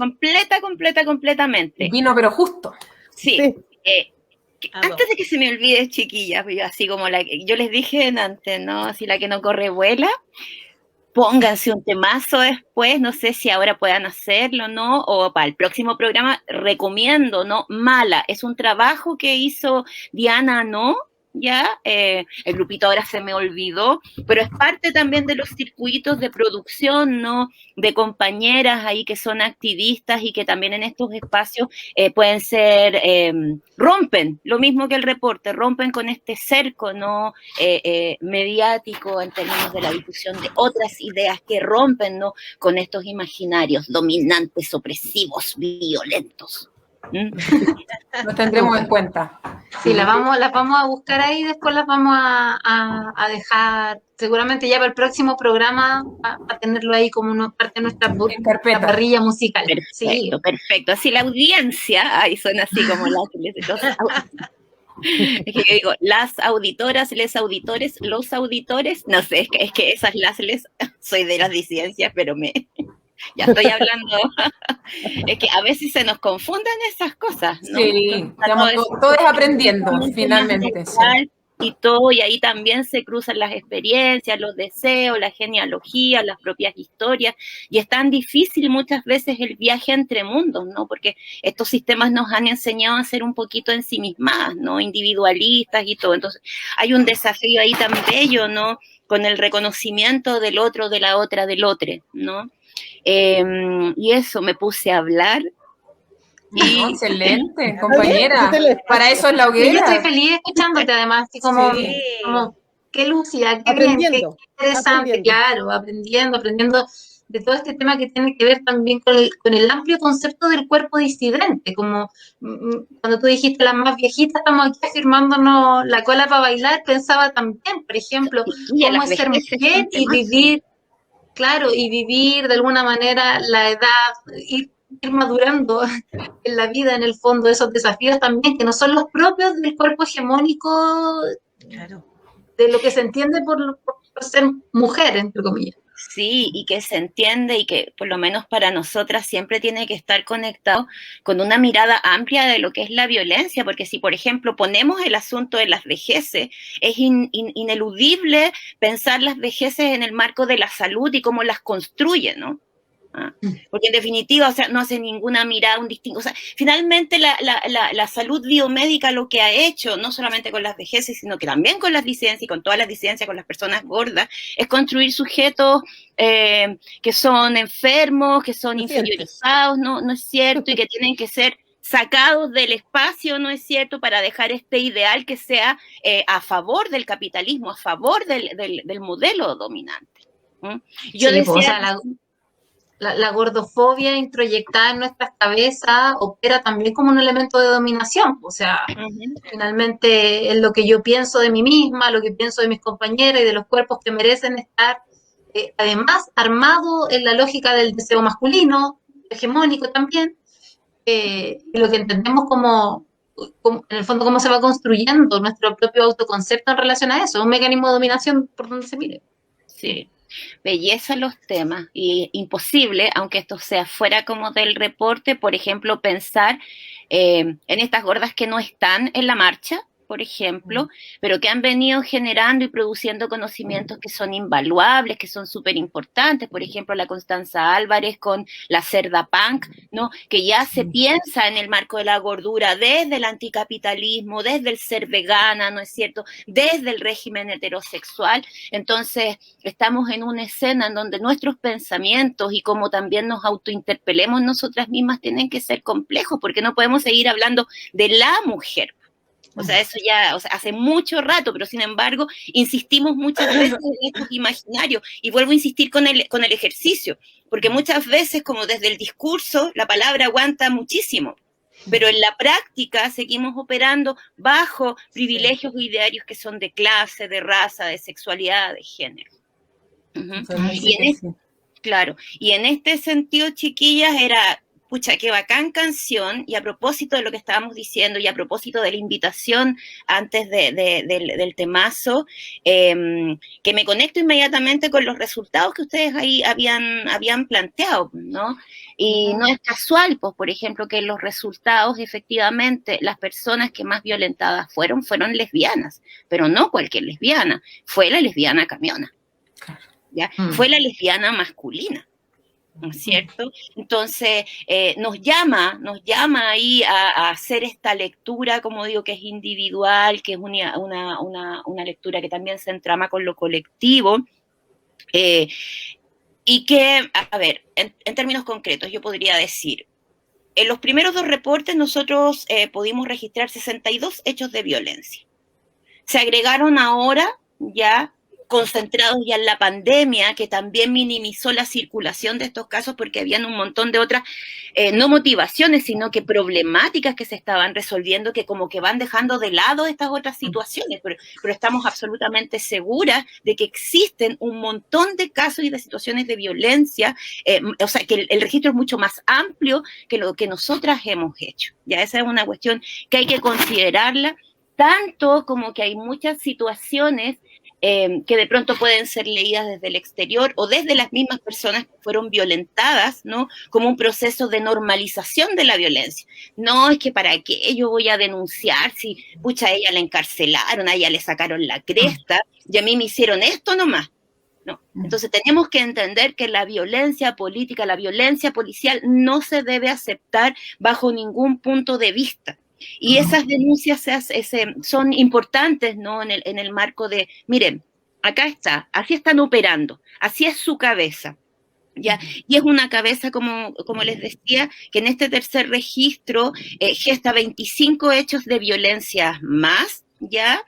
vino pero justo. Sí. Sí. Antes de que se me olvide, chiquillas, yo así como yo les dije antes, ¿no? Así la que no corre vuela. Pónganse un temazo después, no sé si ahora puedan hacerlo, ¿no? O para el próximo programa, recomiendo, ¿no? Mala, es un trabajo que hizo Diana, ¿no? Ya, el grupito ahora se me olvidó, pero es parte también de los circuitos de producción, ¿no? De compañeras ahí que son activistas y que también en estos espacios pueden ser, rompen, lo mismo que el reporte, rompen con este cerco, ¿no? Mediático en términos de la difusión de otras ideas que rompen, ¿no? Con estos imaginarios dominantes, opresivos, violentos. Lo tendremos en cuenta. Sí, las vamos a buscar ahí, después las vamos a dejar, seguramente ya para el próximo programa, a tenerlo ahí como parte de nuestra En carpeta. parrilla musical. Sí. Perfecto, perfecto. Así la audiencia, ahí suena así como es que yo digo, las auditoras, les auditores, los auditores, no sé, es que esas les, soy de las disidencias, pero ya estoy hablando, es que a veces se nos confunden esas cosas, ¿no? Sí, estamos todos aprendiendo, finalmente. Sí. Y todo, y ahí también se cruzan las experiencias, los deseos, la genealogía, las propias historias, y es tan difícil muchas veces el viaje entre mundos, ¿no? Porque estos sistemas nos han enseñado a ser un poquito ensimismadas, ¿no? Individualistas y todo, entonces hay un desafío ahí tan bello, ¿no? Con el reconocimiento del otro, de la otra, del otro, ¿no? Y eso, me puse a hablar. No, excelente, compañera. Para eso es la hoguera. Yo estoy feliz escuchándote, además, así como qué lúcida, qué bien, qué interesante, claro, aprendiendo de todo este tema que tiene que ver también con el amplio concepto del cuerpo disidente, como cuando tú dijiste las más viejitas, estamos aquí afirmándonos la cola para bailar, pensaba también, por ejemplo, cómo es ser mujer y vivir, claro, y vivir de alguna manera la edad, ir madurando en la vida, en el fondo, esos desafíos también, que no son los propios del cuerpo hegemónico, claro, de lo que se entiende por ser mujer, entre comillas. Sí, y que se entiende y que por lo menos para nosotras siempre tiene que estar conectado con una mirada amplia de lo que es la violencia, porque si, por ejemplo, ponemos el asunto de las vejeces, es ineludible pensar las vejeces en el marco de la salud y cómo las construye, ¿no? Porque en definitiva, o sea, no hace ninguna mirada, un distingo. O sea, finalmente la salud biomédica lo que ha hecho, no solamente con las vejeces, sino que también con las disidencias y con todas las disidencias, con las personas gordas, es construir sujetos que son enfermos, que son inferiorizados, no es cierto, y que tienen que ser sacados del espacio, ¿no es cierto?, para dejar este ideal que sea a favor del capitalismo, a favor del modelo dominante. Yo sí, decía... o sea, la gordofobia introyectada en nuestras cabezas opera también como un elemento de dominación, o sea, finalmente es lo que yo pienso de mí misma, lo que pienso de mis compañeras y de los cuerpos que merecen estar, además, armado en la lógica del deseo masculino, hegemónico también, lo que entendemos como en el fondo, cómo se va construyendo nuestro propio autoconcepto en relación a eso, un mecanismo de dominación por donde se mire. Sí, belleza los temas y imposible, aunque esto sea fuera como del reporte, por ejemplo, pensar en estas gordas que no están en la marcha, por ejemplo, pero que han venido generando y produciendo conocimientos que son invaluables, que son súper importantes, por ejemplo, la Constanza Álvarez con la Cerda Punk, ¿no? Que ya se piensa en el marco de la gordura desde el anticapitalismo, desde el ser vegana, ¿no es cierto?, desde el régimen heterosexual. Entonces, estamos en una escena en donde nuestros pensamientos y como también nos autointerpelemos nosotras mismas tienen que ser complejos, porque no podemos seguir hablando de la mujer. O sea, eso ya hace mucho rato, pero sin embargo, insistimos muchas veces en estos imaginarios. Y vuelvo a insistir con el ejercicio, porque muchas veces, como desde el discurso, la palabra aguanta muchísimo, pero en la práctica seguimos operando bajo privilegios idearios que son de clase, de raza, de sexualidad, de género. Claro, y en este sentido, chiquillas, era... Pucha, qué bacán canción, y a propósito de lo que estábamos diciendo, y a propósito de la invitación antes del temazo, que me conecto inmediatamente con los resultados que ustedes ahí habían planteado, ¿no? Y no es casual, pues, por ejemplo, que los resultados, efectivamente, las personas que más violentadas fueron lesbianas, pero no cualquier lesbiana, fue la lesbiana camiona, ¿ya? Fue la lesbiana masculina. ¿No es cierto? Entonces, nos llama ahí a hacer esta lectura, como digo, que es individual, que es una lectura que también se entrama con lo colectivo, y que, a ver, en términos concretos, yo podría decir, en los primeros 2 reportes nosotros pudimos registrar 62 hechos de violencia. Se agregaron ahora ya concentrados ya en la pandemia, que también minimizó la circulación de estos casos porque habían un montón de otras, no motivaciones, sino que problemáticas que se estaban resolviendo que como que van dejando de lado estas otras situaciones, pero estamos absolutamente seguras de que existen un montón de casos y de situaciones de violencia, o sea, que el registro es mucho más amplio que lo que nosotras hemos hecho. Ya esa es una cuestión que hay que considerarla, tanto como que hay muchas situaciones que de pronto pueden ser leídas desde el exterior o desde las mismas personas que fueron violentadas, ¿no? Como un proceso de normalización de la violencia. No, es que para qué yo voy a denunciar si, pucha, a ella la encarcelaron, a ella le sacaron la cresta y a mí me hicieron esto nomás. No. Entonces tenemos que entender que la violencia política, la violencia policial no se debe aceptar bajo ningún punto de vista. Y esas denuncias son importantes, ¿no? En el marco de, miren, acá está, así están operando, así es su cabeza, ¿ya? Y es una cabeza, como les decía, que en este tercer registro gesta 25 hechos de violencia más, ¿ya?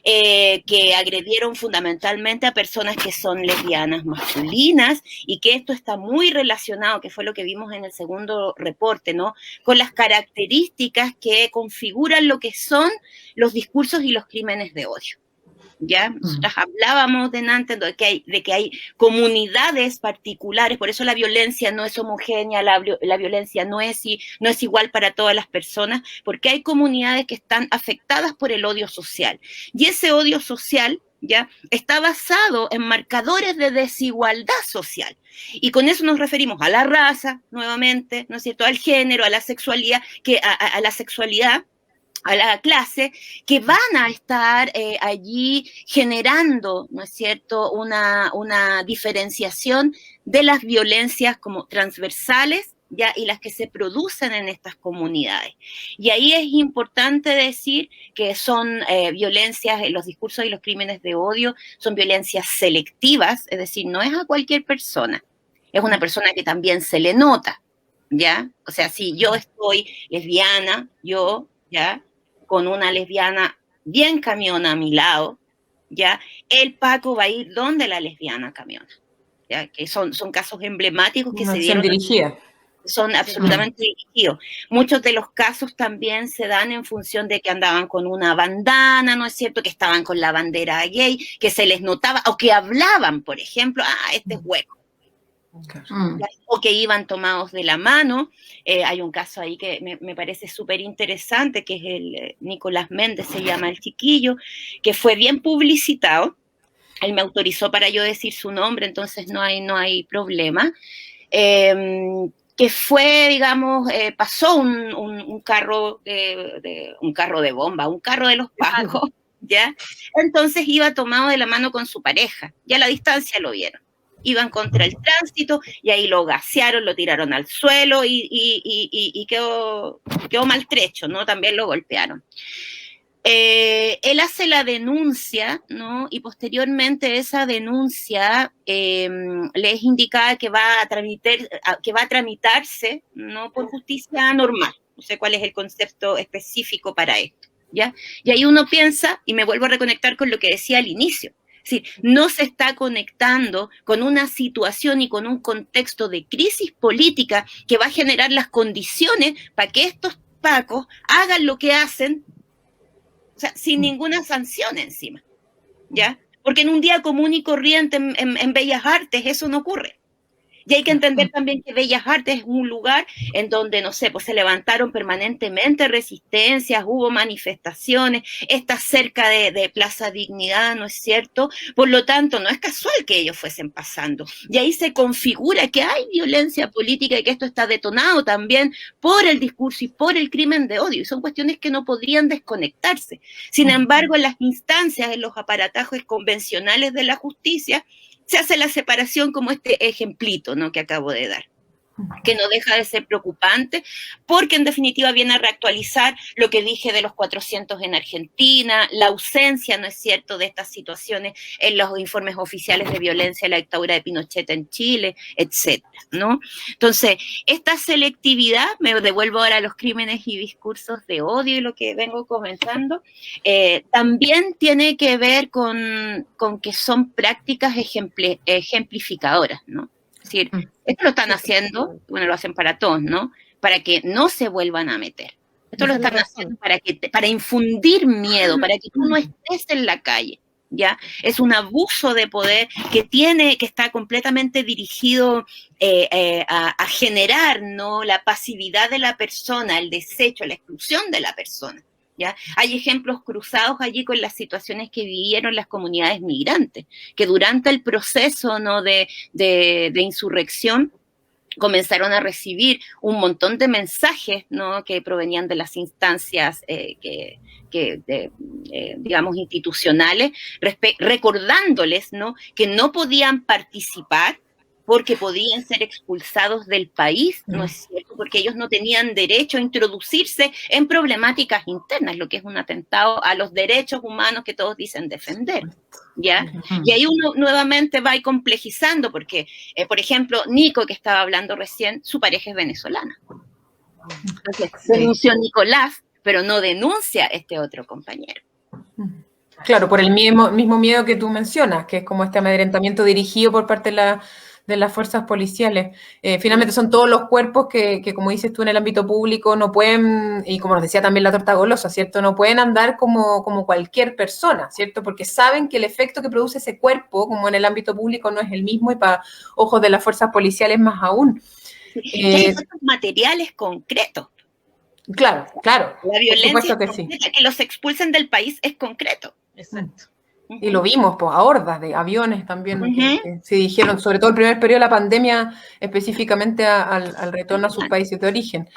Que agredieron fundamentalmente a personas que son lesbianas masculinas y que esto está muy relacionado, que fue lo que vimos en el segundo reporte, ¿no? Con las características que configuran lo que son los discursos y los crímenes de odio. ¿Ya? Nosotras hablábamos de que hay comunidades particulares, por eso la violencia no es homogénea, la violencia no es igual para todas las personas, porque hay comunidades que están afectadas por el odio social. Y ese odio social, ¿ya? Está basado en marcadores de desigualdad social. Y con eso nos referimos a la raza, nuevamente, ¿no es cierto?, al género, a la sexualidad, a la sexualidad, a la clase, que van a estar allí generando, ¿no es cierto?, una diferenciación de las violencias como transversales, ¿ya? Y las que se producen en estas comunidades. Y ahí es importante decir que son violencias, los discursos y los crímenes de odio son violencias selectivas, es decir, no es a cualquier persona, es una persona que también se le nota, ¿ya? O sea, si yo estoy lesbiana, ¿ya?, con una lesbiana bien camiona a mi lado, ¿ya? El Paco va a ir donde la lesbiana camiona, ¿ya? Que son casos emblemáticos que se dieron. Dirigida. Son absolutamente dirigidos. Muchos de los casos también se dan en función de que andaban con una bandana, ¿no es cierto?, que estaban con la bandera gay, que se les notaba, o que hablaban, por ejemplo, este es hueco, o que iban tomados de la mano. Hay un caso ahí que me parece súper interesante, que es el Nicolás Méndez, se llama el chiquillo, que fue bien publicitado. Él me autorizó para yo decir su nombre, entonces no hay problema. Que fue, digamos, pasó un carro un carro de bomba, un carro de los pagos, ¿ya? Entonces iba tomado de la mano con su pareja, ya a la distancia lo vieron. Iban contra el tránsito y ahí lo gasearon, lo tiraron al suelo y quedó maltrecho, ¿no? También lo golpearon. Él hace la denuncia, ¿no? Y posteriormente esa denuncia le es indicada que va a tramitarse, ¿no? Por justicia normal. No sé cuál es el concepto específico para esto, ¿ya? Y ahí uno piensa, y me vuelvo a reconectar con lo que decía al inicio, es decir, no se está conectando con una situación y con un contexto de crisis política que va a generar las condiciones para que estos pacos hagan lo que hacen, o sea, sin ninguna sanción encima, ¿ya? Porque en un día común y corriente en Bellas Artes eso no ocurre. Y hay que entender también que Bellas Artes es un lugar en donde, no sé, pues se levantaron permanentemente resistencias, hubo manifestaciones, está cerca de Plaza Dignidad, ¿no es cierto? Por lo tanto, no es casual que ellos fuesen pasando. Y ahí se configura que hay violencia política y que esto está detonado también por el discurso y por el crimen de odio. Y son cuestiones que no podrían desconectarse. Sin embargo, en las instancias, en los aparatajos convencionales de la justicia, se hace la separación como este ejemplito, ¿no? Que acabo de dar, que no deja de ser preocupante, porque en definitiva viene a reactualizar lo que dije de los 400 en Argentina, la ausencia, ¿no es cierto?, de estas situaciones en los informes oficiales de violencia de la dictadura de Pinochet en Chile, etcétera, ¿no? Entonces, esta selectividad, me devuelvo ahora a los crímenes y discursos de odio y lo que vengo comentando, también tiene que ver con que son prácticas ejemplificadoras, ¿no? Es decir, esto lo están haciendo, bueno, lo hacen para todos, ¿no? Para que no se vuelvan a meter. Esto lo están haciendo para infundir miedo, para que tú no estés en la calle, ¿ya? Es un abuso de poder que está completamente dirigido a generar, ¿no? La pasividad de la persona, el desecho, la exclusión de la persona. ¿Ya? Hay ejemplos cruzados allí con las situaciones que vivieron las comunidades migrantes, que durante el proceso, ¿no? de insurrección comenzaron a recibir un montón de mensajes, ¿no? Que provenían de las instancias digamos, institucionales, recordándoles, ¿no? Que no podían participar porque podían ser expulsados del país, ¿no es cierto? Porque ellos no tenían derecho a introducirse en problemáticas internas, lo que es un atentado a los derechos humanos que todos dicen defender, ¿ya? Y ahí uno nuevamente va complejizando, porque, por ejemplo, Nico, que estaba hablando recién, su pareja es venezolana. Entonces, denunció Nicolás, pero no denuncia este otro compañero. Claro, por el mismo miedo que tú mencionas, que es como este amedrentamiento dirigido por parte de las fuerzas policiales. Finalmente son todos los cuerpos que, como dices tú, en el ámbito público no pueden, y como nos decía también la torta golosa, ¿cierto? No pueden andar como cualquier persona, ¿cierto? Porque saben que el efecto que produce ese cuerpo, como en el ámbito público, no es el mismo, y para ojos de las fuerzas policiales más aún. Hay efectos materiales concretos. Claro. La violencia que sí. Que los expulsen del país es concreto. Exacto. Y lo vimos, pues, a hordas de aviones también que se dijeron, sobre todo el primer periodo de la pandemia, específicamente al retorno a sus países de origen.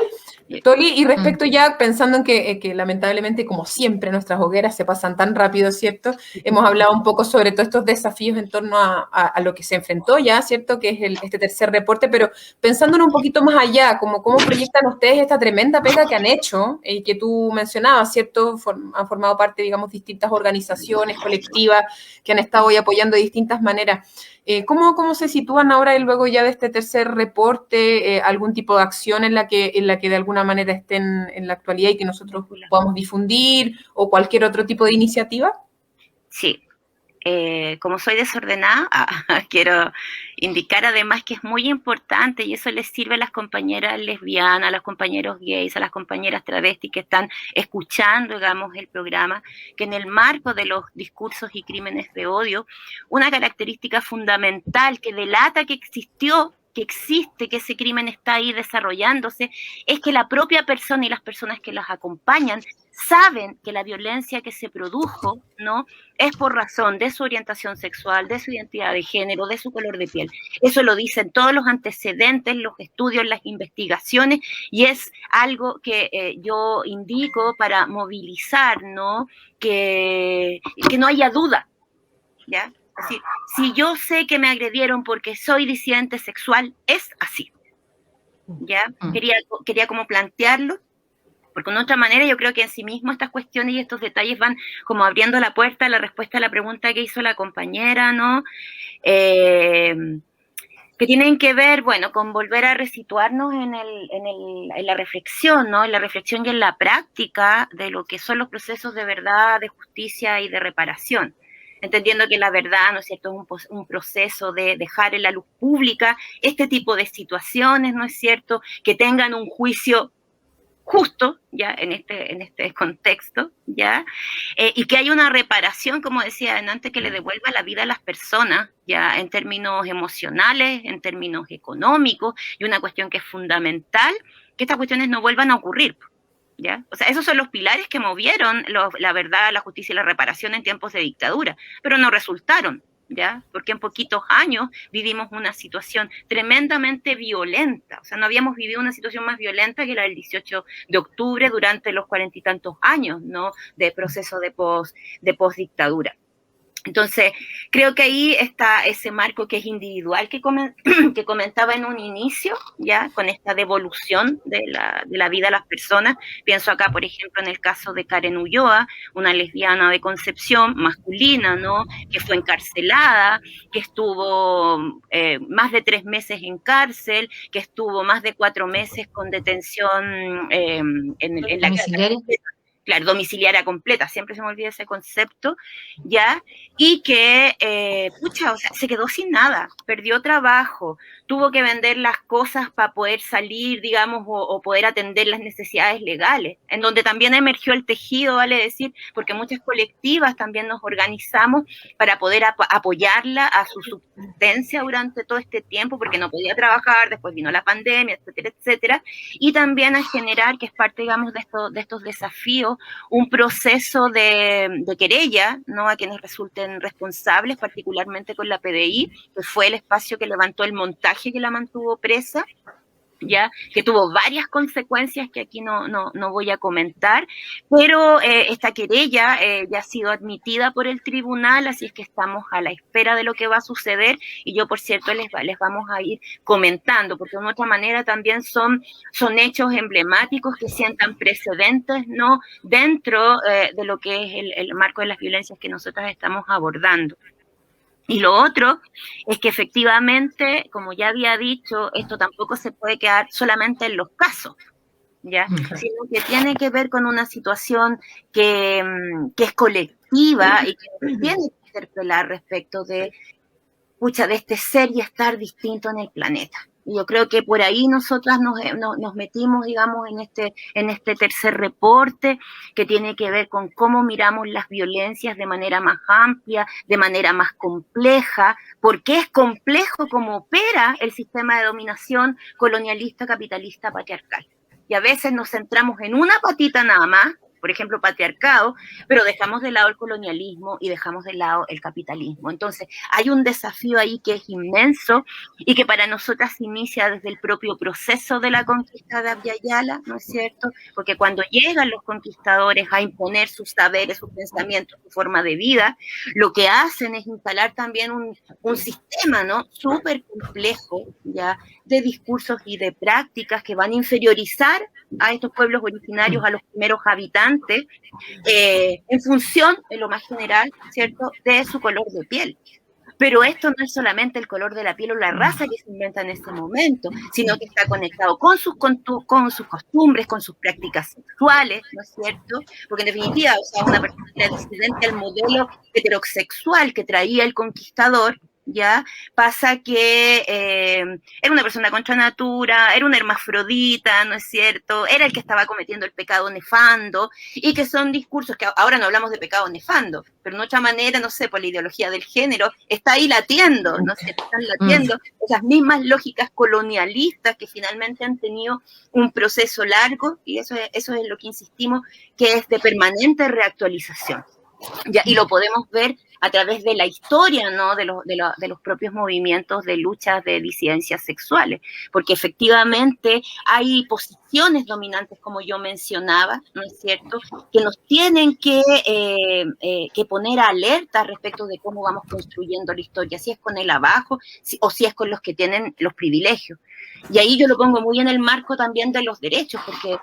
Toli, y respecto ya, pensando en que lamentablemente, como siempre, nuestras hogueras se pasan tan rápido, ¿cierto? Hemos hablado un poco sobre todos estos desafíos en torno a lo que se enfrentó ya, ¿cierto? Que es este tercer reporte, pero pensándolo un poquito más allá, cómo proyectan ustedes esta tremenda pega que han hecho, y que tú mencionabas, ¿cierto? Han formado parte, digamos, distintas organizaciones, colectivas, que han estado hoy apoyando de distintas maneras. ¿Cómo se sitúan ahora y luego ya de este tercer reporte, algún tipo de acción en la que de alguna manera estén en la actualidad y que nosotros podamos difundir, o cualquier otro tipo de iniciativa? Sí. Como soy desordenada, quiero indicar además que es muy importante, y eso les sirve a las compañeras lesbianas, a los compañeros gays, a las compañeras travestis que están escuchando, digamos, el programa, que en el marco de los discursos y crímenes de odio, una característica fundamental que delata que existió que existe, que ese crimen está ahí desarrollándose, es que la propia persona y las personas que las acompañan saben que la violencia que se produjo, ¿no?, es por razón de su orientación sexual, de su identidad de género, de su color de piel. Eso lo dicen todos los antecedentes, los estudios, las investigaciones, y es algo que yo indico para movilizar, ¿no?, que no haya duda, ¿ya? Es decir, si yo sé que me agredieron porque soy disidente sexual, es así, ¿ya? Quería como plantearlo, porque de otra manera yo creo que en sí mismo estas cuestiones y estos detalles van como abriendo la puerta a la respuesta a la pregunta que hizo la compañera, ¿no? Que tienen que ver, bueno, con volver a resituarnos en la reflexión, ¿no? En la reflexión y en la práctica de lo que son los procesos de verdad, de justicia y de reparación. Entendiendo que la verdad, ¿no es cierto?, es un proceso de dejar en la luz pública este tipo de situaciones, ¿no es cierto?, que tengan un juicio justo, ya, en este contexto, ya, y que haya una reparación, como decía antes, que le devuelva la vida a las personas, ya, en términos emocionales, en términos económicos, y una cuestión que es fundamental, que estas cuestiones no vuelvan a ocurrir, ¿ya? O sea, esos son los pilares que movieron la verdad, la justicia y la reparación en tiempos de dictadura, pero no resultaron, ¿ya? Porque en poquitos años vivimos una situación tremendamente violenta, o sea, no habíamos vivido una situación más violenta que la del 18 de octubre durante los 40 y tantos años, ¿no?, de proceso de postdictadura. Entonces, creo que ahí está ese marco que es individual que comentaba en un inicio, ya, con esta devolución de la vida a las personas. Pienso acá, por ejemplo, en el caso de Karen Ulloa, una lesbiana de Concepción, masculina, ¿no?, que fue encarcelada, que estuvo más de 3 meses en cárcel, que estuvo más de 4 meses con detención en la cárcel. Claro, domiciliaria completa, siempre se me olvida ese concepto, ¿ya? Y que, o sea, se quedó sin nada, perdió trabajo, tuvo que vender las cosas para poder salir, digamos, o poder atender las necesidades legales, en donde también emergió el tejido, vale decir, porque muchas colectivas también nos organizamos para poder apoyarla a su subsistencia durante todo este tiempo, porque no podía trabajar, después vino la pandemia, etcétera, etcétera, y también a generar, que es parte, digamos, de estos desafíos, un proceso de querella, ¿no?, a quienes resulten responsables, particularmente con la PDI, que fue el espacio que levantó el montaje que la mantuvo presa, ya, que tuvo varias consecuencias que aquí no voy a comentar, pero esta querella ya ha sido admitida por el tribunal, así es que estamos a la espera de lo que va a suceder, y yo, por cierto, les vamos a ir comentando, porque de otra manera también son hechos emblemáticos que sientan precedentes, ¿no?, dentro de lo que es el marco de las violencias que nosotros estamos abordando. Y lo otro es que efectivamente, como ya había dicho, esto tampoco se puede quedar solamente en los casos, ¿ya? Sino que tiene que ver con una situación que es colectiva y que tiene que interpelar respecto de este ser y estar distinto en el planeta. Y yo creo que por ahí nosotras nos metimos, digamos, en este tercer reporte, que tiene que ver con cómo miramos las violencias de manera más amplia, de manera más compleja, porque es complejo cómo opera el sistema de dominación colonialista, capitalista, patriarcal. Y a veces nos centramos en una patita nada más, por ejemplo, patriarcado, pero dejamos de lado el colonialismo y dejamos de lado el capitalismo. Entonces, hay un desafío ahí que es inmenso y que para nosotras se inicia desde el propio proceso de la conquista de Abya Yala, ¿no es cierto? Porque cuando llegan los conquistadores a imponer sus saberes, sus pensamientos, su forma de vida, lo que hacen es instalar también un sistema, ¿no?, súper complejo, ya, de discursos y de prácticas que van a inferiorizar a estos pueblos originarios, a los primeros habitantes, en función, en lo más general, ¿cierto?, de su color de piel. Pero esto no es solamente el color de la piel o la raza que se inventa en este momento, sino que está conectado con sus costumbres, con sus prácticas sexuales, ¿no es cierto? Porque en definitiva, o sea, una persona que era disidente al modelo heterosexual que traía el conquistador, ¿ya? Pasa que era una persona contra natura, era una hermafrodita, ¿no es cierto? Era el que estaba cometiendo el pecado nefando, y que son discursos que ahora no hablamos de pecado nefando, pero en otra manera, no sé, por la ideología del género, está ahí latiendo, ¿no es cierto? Están latiendo esas mismas lógicas colonialistas que finalmente han tenido un proceso largo, y eso es lo que insistimos, que es de permanente reactualización. Ya, y lo podemos ver a través de la historia, ¿no? de los propios movimientos de luchas de disidencias sexuales, porque efectivamente hay posiciones dominantes, como yo mencionaba, ¿no es cierto?, que nos tienen que poner alerta respecto de cómo vamos construyendo la historia, si es con el abajo o si es con los que tienen los privilegios. Y ahí yo lo pongo muy en el marco también de los derechos, porque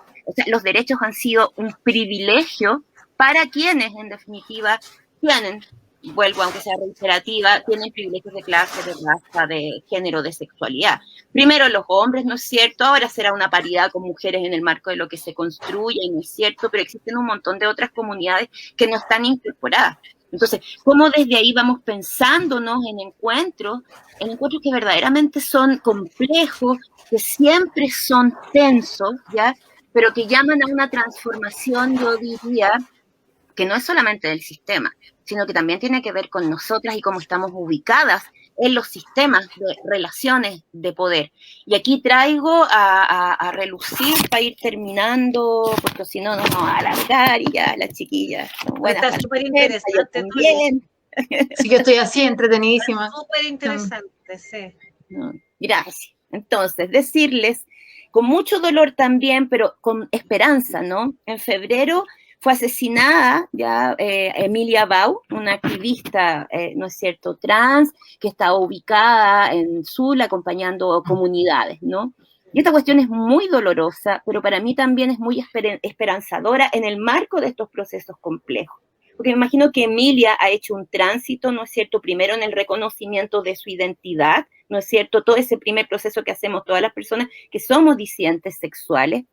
los derechos han sido un privilegio para quienes, en definitiva, tienen, vuelvo aunque sea reiterativa, tienen privilegios de clase, de raza, de género, de sexualidad. Primero los hombres, ¿no es cierto? Ahora será una paridad con mujeres en el marco de lo que se construye, ¿no es cierto? Pero existen un montón de otras comunidades que no están incorporadas. Entonces, ¿cómo desde ahí vamos pensándonos en encuentros que verdaderamente son complejos, que siempre son tensos, ¿ya? Pero que llaman a una transformación, yo diría, que no es solamente del sistema, sino que también tiene que ver con nosotras y cómo estamos ubicadas en los sistemas de relaciones de poder. Y aquí traigo a relucir para ir terminando, porque si no nos vamos a alargar y ya las chiquillas. Está súper interesante. Sí, yo estoy así, entretenidísima. Súper interesante, sí. Gracias. Entonces, decirles, con mucho dolor también, pero con esperanza, ¿no? En febrero fue asesinada ya Emilia Bau, una activista, ¿no es cierto?, trans, que estaba ubicada en Sul acompañando comunidades, ¿no? Y esta cuestión es muy dolorosa, pero para mí también es muy esperanzadora en el marco de estos procesos complejos. Porque me imagino que Emilia ha hecho un tránsito, ¿no es cierto?, primero en el reconocimiento de su identidad, ¿no es cierto?, todo ese primer proceso que hacemos todas las personas que somos disidentes sexuales.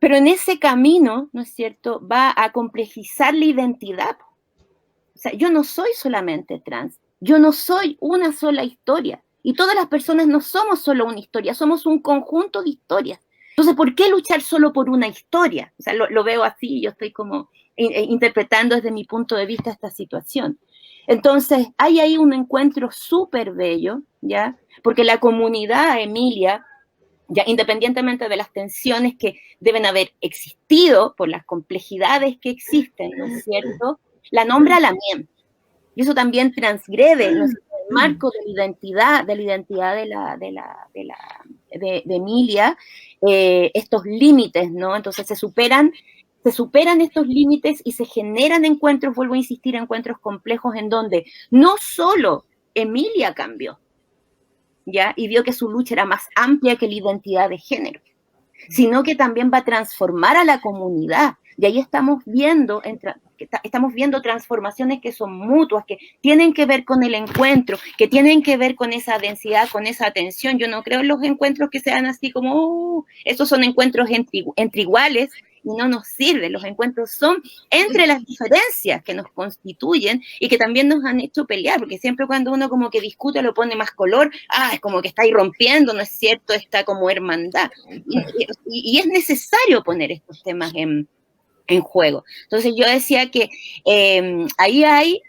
Pero en ese camino, ¿no es cierto?, va a complejizar la identidad. O sea, yo no soy solamente trans, yo no soy una sola historia. Y todas las personas no somos solo una historia, somos un conjunto de historias. Entonces, ¿por qué luchar solo por una historia? O sea, lo veo así, yo estoy como interpretando desde mi punto de vista esta situación. Entonces, hay ahí un encuentro súper bello, ¿ya? Porque la comunidad, Emilia, ya independientemente de las tensiones que deben haber existido por las complejidades que existen, ¿no es cierto?, la nombra la mien. Y eso también transgrede, ¿no es cierto?, el marco de la identidad de Emilia, estos límites, ¿no? Entonces se superan estos límites y se generan encuentros, vuelvo a insistir, encuentros complejos en donde no solo Emilia cambió, ¿ya?, y vio que su lucha era más amplia que la identidad de género, sino que también va a transformar a la comunidad. Y ahí estamos viendo transformaciones que son mutuas, que tienen que ver con el encuentro, que tienen que ver con esa densidad, con esa atención. Yo no creo en los encuentros que sean así como, esos son encuentros entre iguales, y no nos sirve. Los encuentros son entre las diferencias que nos constituyen y que también nos han hecho pelear, porque siempre cuando uno como que discute lo pone más color, es como que está ahí rompiendo, ¿no es cierto?, está como hermandad. Y es necesario poner estos temas en juego. Entonces yo decía que ahí hay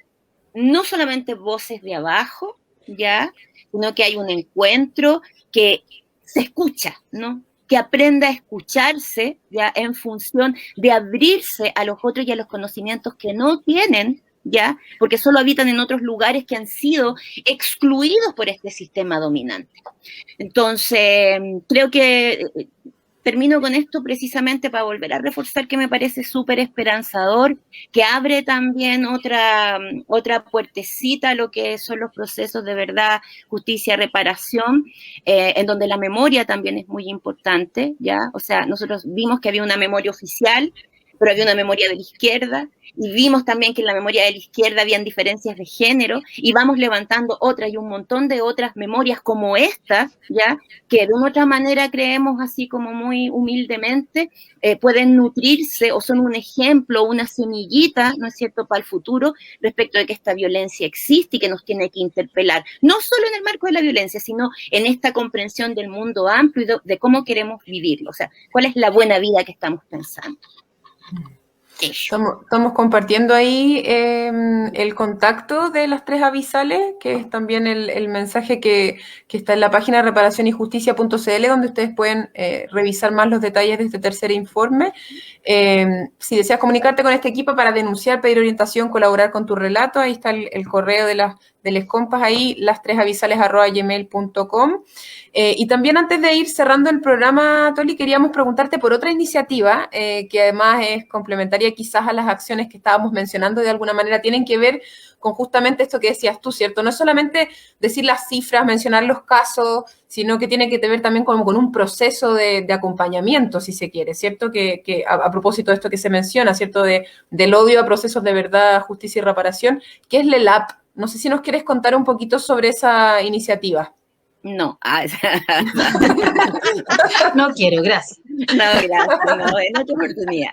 no solamente voces de abajo, ¿ya?, sino que hay un encuentro que se escucha, ¿no?, que aprenda a escucharse, ya, en función de abrirse a los otros y a los conocimientos que no tienen, ya, porque solo habitan en otros lugares que han sido excluidos por este sistema dominante. Entonces, creo que termino con esto precisamente para volver a reforzar que me parece súper esperanzador, que abre también otra puertecita a lo que son los procesos de verdad, justicia, reparación, en donde la memoria también es muy importante, ¿ya? O sea, nosotros vimos que había una memoria oficial, pero había una memoria de la izquierda, y vimos también que en la memoria de la izquierda habían diferencias de género, y vamos levantando otras y un montón de otras memorias como esta, ¿ya? Que de una otra manera creemos así como muy humildemente, pueden nutrirse o son un ejemplo, una semillita, ¿no es cierto?, para el futuro respecto de que esta violencia existe y que nos tiene que interpelar, no solo en el marco de la violencia, sino en esta comprensión del mundo amplio y de cómo queremos vivirlo, o sea, cuál es la buena vida que estamos pensando. Estamos compartiendo ahí el contacto de las 3 avisales, que es también el mensaje que está en la página reparacionyjusticia.cl, donde ustedes pueden revisar más los detalles de este tercer informe. Si deseas comunicarte con este equipo para denunciar, pedir orientación, colaborar con tu relato, ahí está el correo de les compas ahí, las3avisales@gmail.com. Y también antes de ir cerrando el programa, Toli, queríamos preguntarte por otra iniciativa que además es complementaria quizás a las acciones que estábamos mencionando, de alguna manera tienen que ver con justamente esto que decías tú, ¿cierto? No es solamente decir las cifras, mencionar los casos, sino que tiene que ver también con un proceso de acompañamiento, si se quiere, ¿cierto? Que a propósito de esto que se menciona, ¿cierto? Del odio a procesos de verdad, justicia y reparación, ¿qué es LELAP? No sé si nos quieres contar un poquito sobre esa iniciativa. No, no quiero, gracias. No, gracias, no, es otra oportunidad.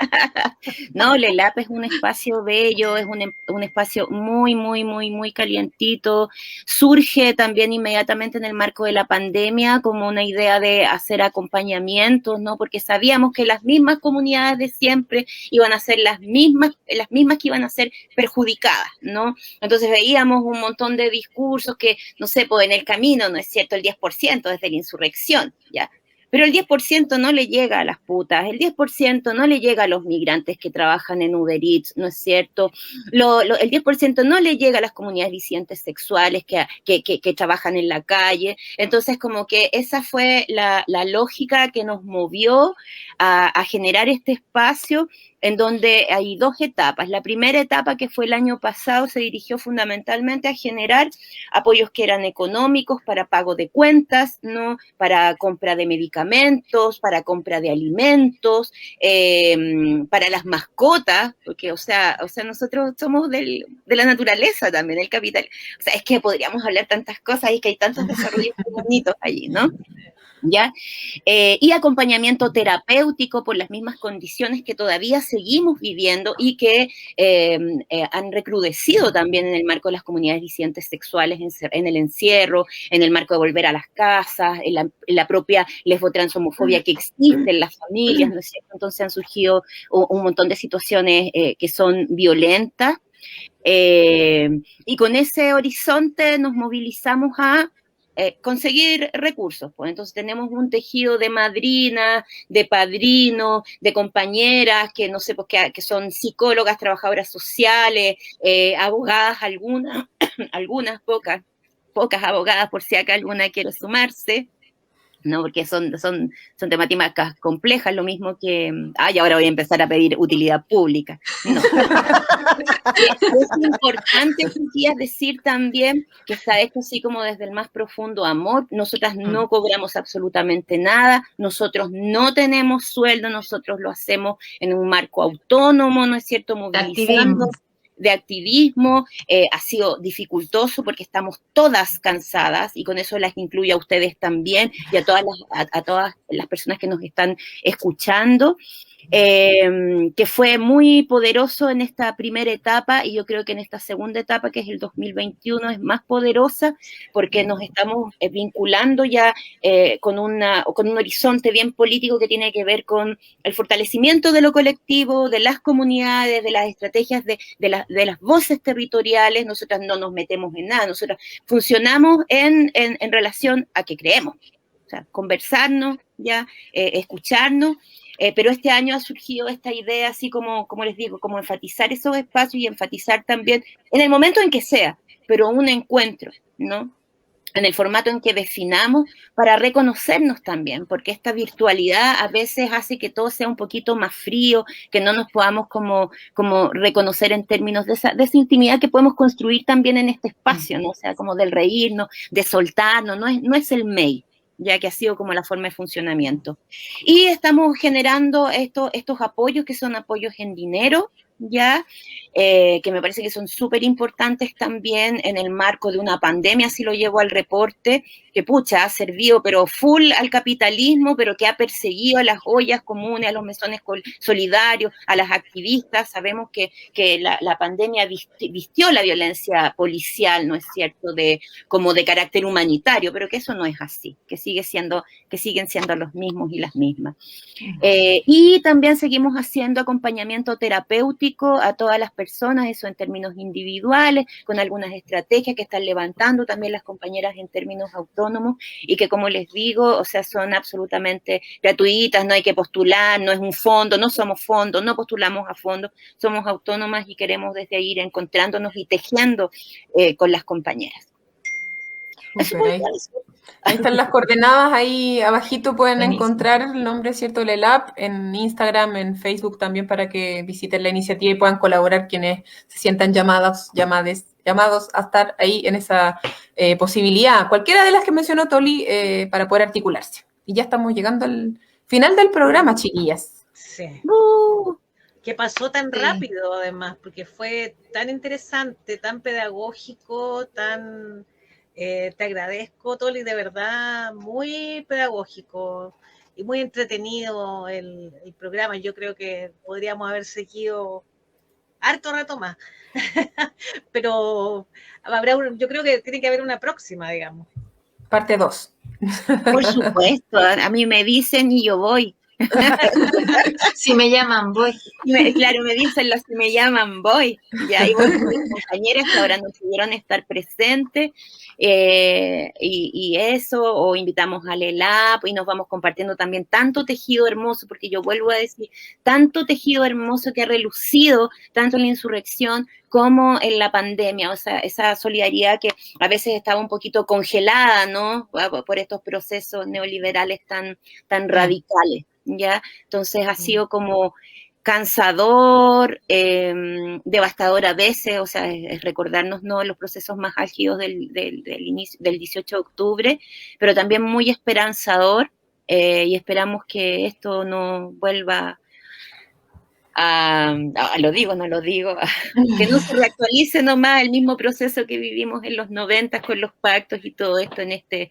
No, LELAP es un espacio bello, es un espacio muy, muy, muy, muy calientito. Surge también inmediatamente en el marco de la pandemia como una idea de hacer acompañamientos, ¿no? Porque sabíamos que las mismas comunidades de siempre iban a ser las mismas que iban a ser perjudicadas, ¿no? Entonces veíamos un montón de discursos que, no sé, pues en el camino, ¿no es cierto?, el 10% desde la insurrección, ¿ya? Pero el 10% no le llega a las putas, el 10% no le llega a los migrantes que trabajan en Uber Eats, ¿no es cierto? El 10% no le llega a las comunidades disidentes sexuales que trabajan en la calle. Entonces, como que esa fue la lógica que nos movió a generar este espacio en donde hay 2 etapas. La primera etapa, que fue el año pasado, se dirigió fundamentalmente a generar apoyos que eran económicos para pago de cuentas, ¿no? Para compra de medicamentos, para compra de alimentos, para las mascotas, porque, o sea, nosotros somos de la naturaleza también, el capital. O sea, es que podríamos hablar tantas cosas y que hay tantos desarrollos bonitos allí, ¿no? ¿Ya? Y acompañamiento terapéutico por las mismas condiciones que todavía seguimos viviendo y que han recrudecido también en el marco de las comunidades disidentes sexuales, en el encierro, en el marco de volver a las casas, en la propia lesbotransomofobia que existe en las familias, ¿no es cierto? Entonces han surgido un montón de situaciones que son violentas, y con ese horizonte nos movilizamos a conseguir recursos, pues entonces tenemos un tejido de madrinas, de padrinos, de compañeras que no sé, pues que son psicólogas, trabajadoras sociales, abogadas, algunas pocas abogadas por si acá alguna quiere sumarse, ¿no? Porque son temáticas complejas, lo mismo que, y ahora voy a empezar a pedir utilidad pública. No. Es importante, quería decir también que está esto así como desde el más profundo amor. Nosotras no cobramos absolutamente nada, nosotros no tenemos sueldo, nosotros lo hacemos en un marco autónomo, ¿no es cierto?, movilizando de activismo. Ha sido dificultoso porque estamos todas cansadas, y con eso las incluyo a ustedes también y a todas las personas que nos están escuchando, que fue muy poderoso en esta primera etapa, y yo creo que en esta segunda etapa, que es el 2021, es más poderosa porque nos estamos vinculando ya con un horizonte bien político que tiene que ver con el fortalecimiento de lo colectivo, de las comunidades, de las estrategias de las voces territoriales. Nosotras no nos metemos en nada, nosotras funcionamos en relación a que creemos, o sea, conversarnos, ya, escucharnos. Pero este año ha surgido esta idea, así como les digo, como enfatizar esos espacios y enfatizar también, en el momento en que sea, pero un encuentro, ¿no? En el formato en que definamos, para reconocernos también, porque esta virtualidad a veces hace que todo sea un poquito más frío, que no nos podamos como reconocer en términos de esa intimidad que podemos construir también en este espacio, ¿no? O sea, como del reírnos, de soltarnos, no es el mail, ya que ha sido como la forma de funcionamiento. Y estamos generando estos apoyos, que son apoyos en dinero, ya, que me parece que son súper importantes también en el marco de una pandemia, así lo llevo al reporte, que pucha, ha servido pero full al capitalismo, pero que ha perseguido a las ollas comunes, a los mesones solidarios, a las activistas. Sabemos que la pandemia vistió la violencia policial, ¿no es cierto?, como de carácter humanitario, pero que eso no es así, que siguen siendo los mismos y las mismas. Y también seguimos haciendo acompañamiento terapéutico a todas las personas, eso en términos individuales, con algunas estrategias que están levantando también las compañeras en términos autónomos, y que, como les digo, o sea, son absolutamente gratuitas, no hay que postular, no es un fondo, no somos fondos, no postulamos a fondos, somos autónomas y queremos desde ahí ir encontrándonos y tejiendo con las compañeras. Ahí están las coordenadas, ahí abajito pueden encontrar el nombre, ¿cierto? LELAP, en Instagram, en Facebook también, para que visiten la iniciativa y puedan colaborar quienes se sientan llamados a estar ahí en esa posibilidad, cualquiera de las que mencionó Toli, para poder articularse. Y ya estamos llegando al final del programa, chiquillas. Sí. Que pasó tan rápido, además, porque fue tan interesante, tan pedagógico, tan... te agradezco, Toli, de verdad, muy pedagógico y muy entretenido el programa. Yo creo que podríamos haber seguido harto rato más, pero yo creo que tiene que haber una próxima, digamos. Parte 2. Por supuesto, a mí me dicen y yo voy. Si me llaman, voy. Claro, me dicen los que me llaman, voy. Ya, y voy con mis compañeras que ahora no pudieron estar presentes, y eso, o invitamos a LELAP, y nos vamos compartiendo también tanto tejido hermoso, porque yo vuelvo a decir, tanto tejido hermoso que ha relucido tanto en la insurrección como en la pandemia, o sea, esa solidaridad que a veces estaba un poquito congelada, ¿no?, por estos procesos neoliberales tan radicales. ¿Ya? Entonces ha sido como cansador, devastador a veces, o sea, es recordarnos, ¿no?, los procesos más álgidos del 18 de octubre, pero también muy esperanzador, y esperamos que esto no vuelva que no se reactualice nomás el mismo proceso que vivimos en los 90 con los pactos y todo esto en este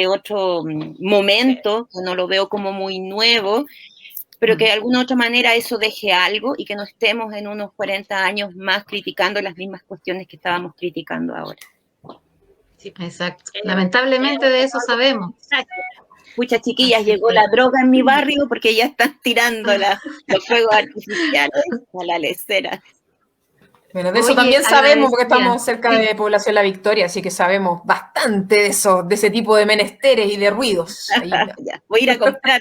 otro momento, que no lo veo como muy nuevo, pero que de alguna u otra manera eso deje algo y que no estemos en unos 40 años más criticando las mismas cuestiones que estábamos criticando ahora. Sí, exacto. Lamentablemente de eso sabemos. Pucha, chiquillas, llegó la droga en mi barrio porque ya están tirando los fuegos artificiales a la lecera. Bueno, de eso también sabemos porque estamos cerca de Población La Victoria, así que sabemos bastante de eso, de ese tipo de menesteres y de ruidos. Ahí, ya, voy a ir a comprar.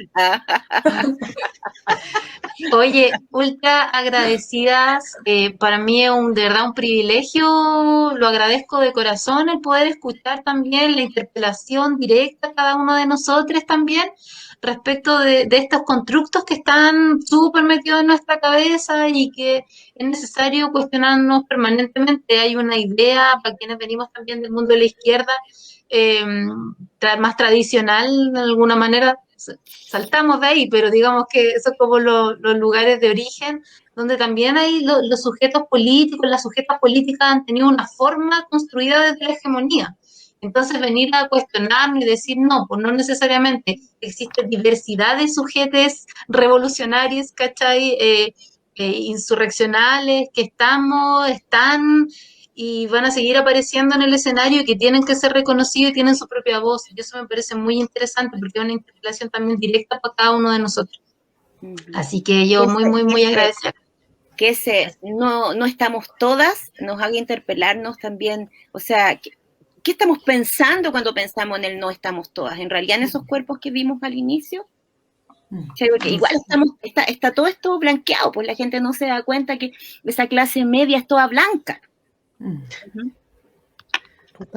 Oye, ultra agradecidas, para mí es de verdad un privilegio, lo agradezco de corazón el poder escuchar también la interpelación directa a cada uno de nosotros también respecto de estos constructos que están súper metidos en nuestra cabeza y que es necesario cuestionarnos permanentemente. Hay una idea, para quienes venimos también del mundo de la izquierda, más tradicional, de alguna manera, saltamos de ahí, pero digamos que esos son como los lugares de origen, donde también hay los sujetos políticos, las sujetas políticas han tenido una forma construida desde la hegemonía. Entonces venir a cuestionarnos y decir, no, pues no necesariamente existe diversidad de sujetos revolucionarios, ¿cachai? Insurreccionales, que están y van a seguir apareciendo en el escenario y que tienen que ser reconocidos y tienen su propia voz. Y eso me parece muy interesante porque es una interpelación también directa para cada uno de nosotros. Así que yo muy agradecida. Que no estamos todas, nos haga interpelarnos también, o sea, ¿qué estamos pensando cuando pensamos en el no estamos todas? En realidad en esos cuerpos que vimos al inicio, porque igual está todo esto blanqueado, pues la gente no se da cuenta que esa clase media es toda blanca.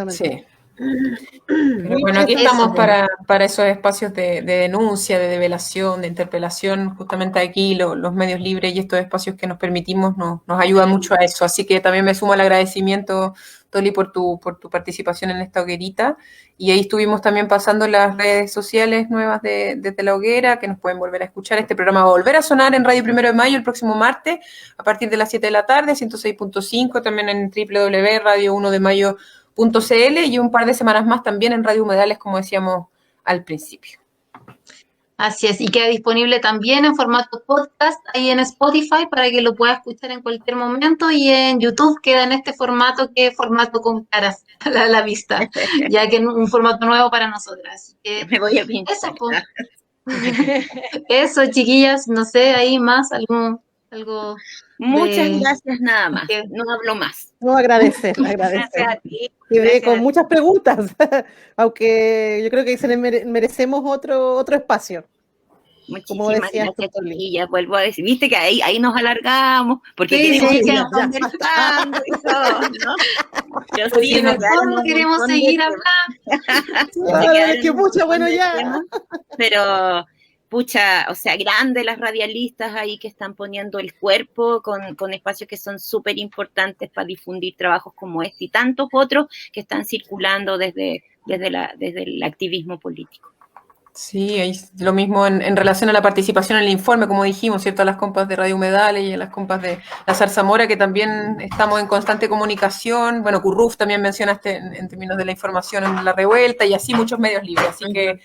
Sí. Pero bueno, aquí estamos para esos espacios de denuncia, de develación, de interpelación. Justamente aquí los medios libres y estos espacios que nos permitimos nos ayudan mucho a eso. Así que también me sumo al agradecimiento, Toli, por tu participación en esta hoguerita. Y ahí estuvimos también pasando las redes sociales nuevas de La Hoguera, que nos pueden volver a escuchar. Este programa va a volver a sonar en Radio 1 de Mayo el próximo martes, a partir de las 7 de la tarde, 106.5, también en www.radio1demayo.cl y un par de semanas más también en Radio Humedales, como decíamos al principio. Así es, y queda disponible también en formato podcast ahí en Spotify para que lo pueda escuchar en cualquier momento, y en YouTube queda en este formato, que es formato con caras a la vista, ya que es un formato nuevo para nosotras. Así que me voy a pintar. Eso, pues. Eso, chiquillas, no sé, ahí más algo. Muchas gracias, nada más. No hablo más. No, agradecer. Gracias a ti. Y con muchas preguntas, aunque yo creo que merecemos otro espacio. Muchísimas gracias, chiquilla. Vuelvo a decir, viste que ahí nos alargamos, porque queremos seguir conversando y todo, ¿no? Pero sí, no queremos seguir hablando. Pero pucha, o sea, grandes las radialistas ahí que están poniendo el cuerpo con espacios que son súper importantes para difundir trabajos como este y tantos otros que están circulando desde el activismo político. Sí, es lo mismo en relación a la participación en el informe, como dijimos, ¿cierto? A las compas de Radio Humedales y a las compas de la Zarzamora, que también estamos en constante comunicación. Bueno, Curruf también mencionaste en términos de la información en La Revuelta, y así muchos medios libres. Así que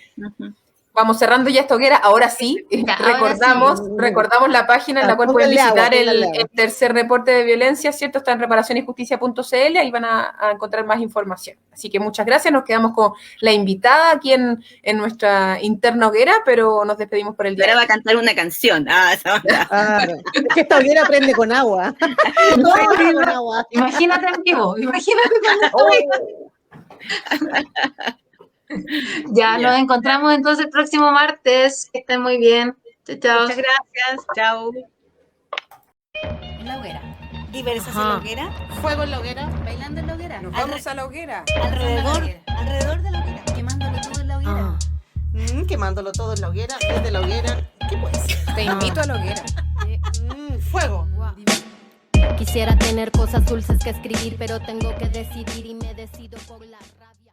vamos cerrando ya esta hoguera. Ahora sí, recordamos la página en la cual pueden visitar el tercer reporte de violencia, ¿cierto? Está en reparacionyjusticia.cl, ahí van a encontrar más información. Así que muchas gracias, nos quedamos con la invitada aquí en nuestra interna hoguera, pero nos despedimos por el día. Ahora va a cantar una canción. Es que esta hoguera prende con agua. Con agua. Imagínate en vivo, imagínate con Ya, nos encontramos entonces el próximo martes. Que estén muy bien. Chao. Muchas gracias. Chao. En la hoguera. Diversas en la hoguera. Fuego en la hoguera. Bailando en la hoguera. Nos vamos a la hoguera. Alrededor de la hoguera. Quemándolo todo en la hoguera. Quemándolo todo en la hoguera, desde la hoguera. ¿Qué puede ser? Te invito a la hoguera. Fuego. Quisiera tener cosas dulces que escribir, pero tengo que decidir y me decido por la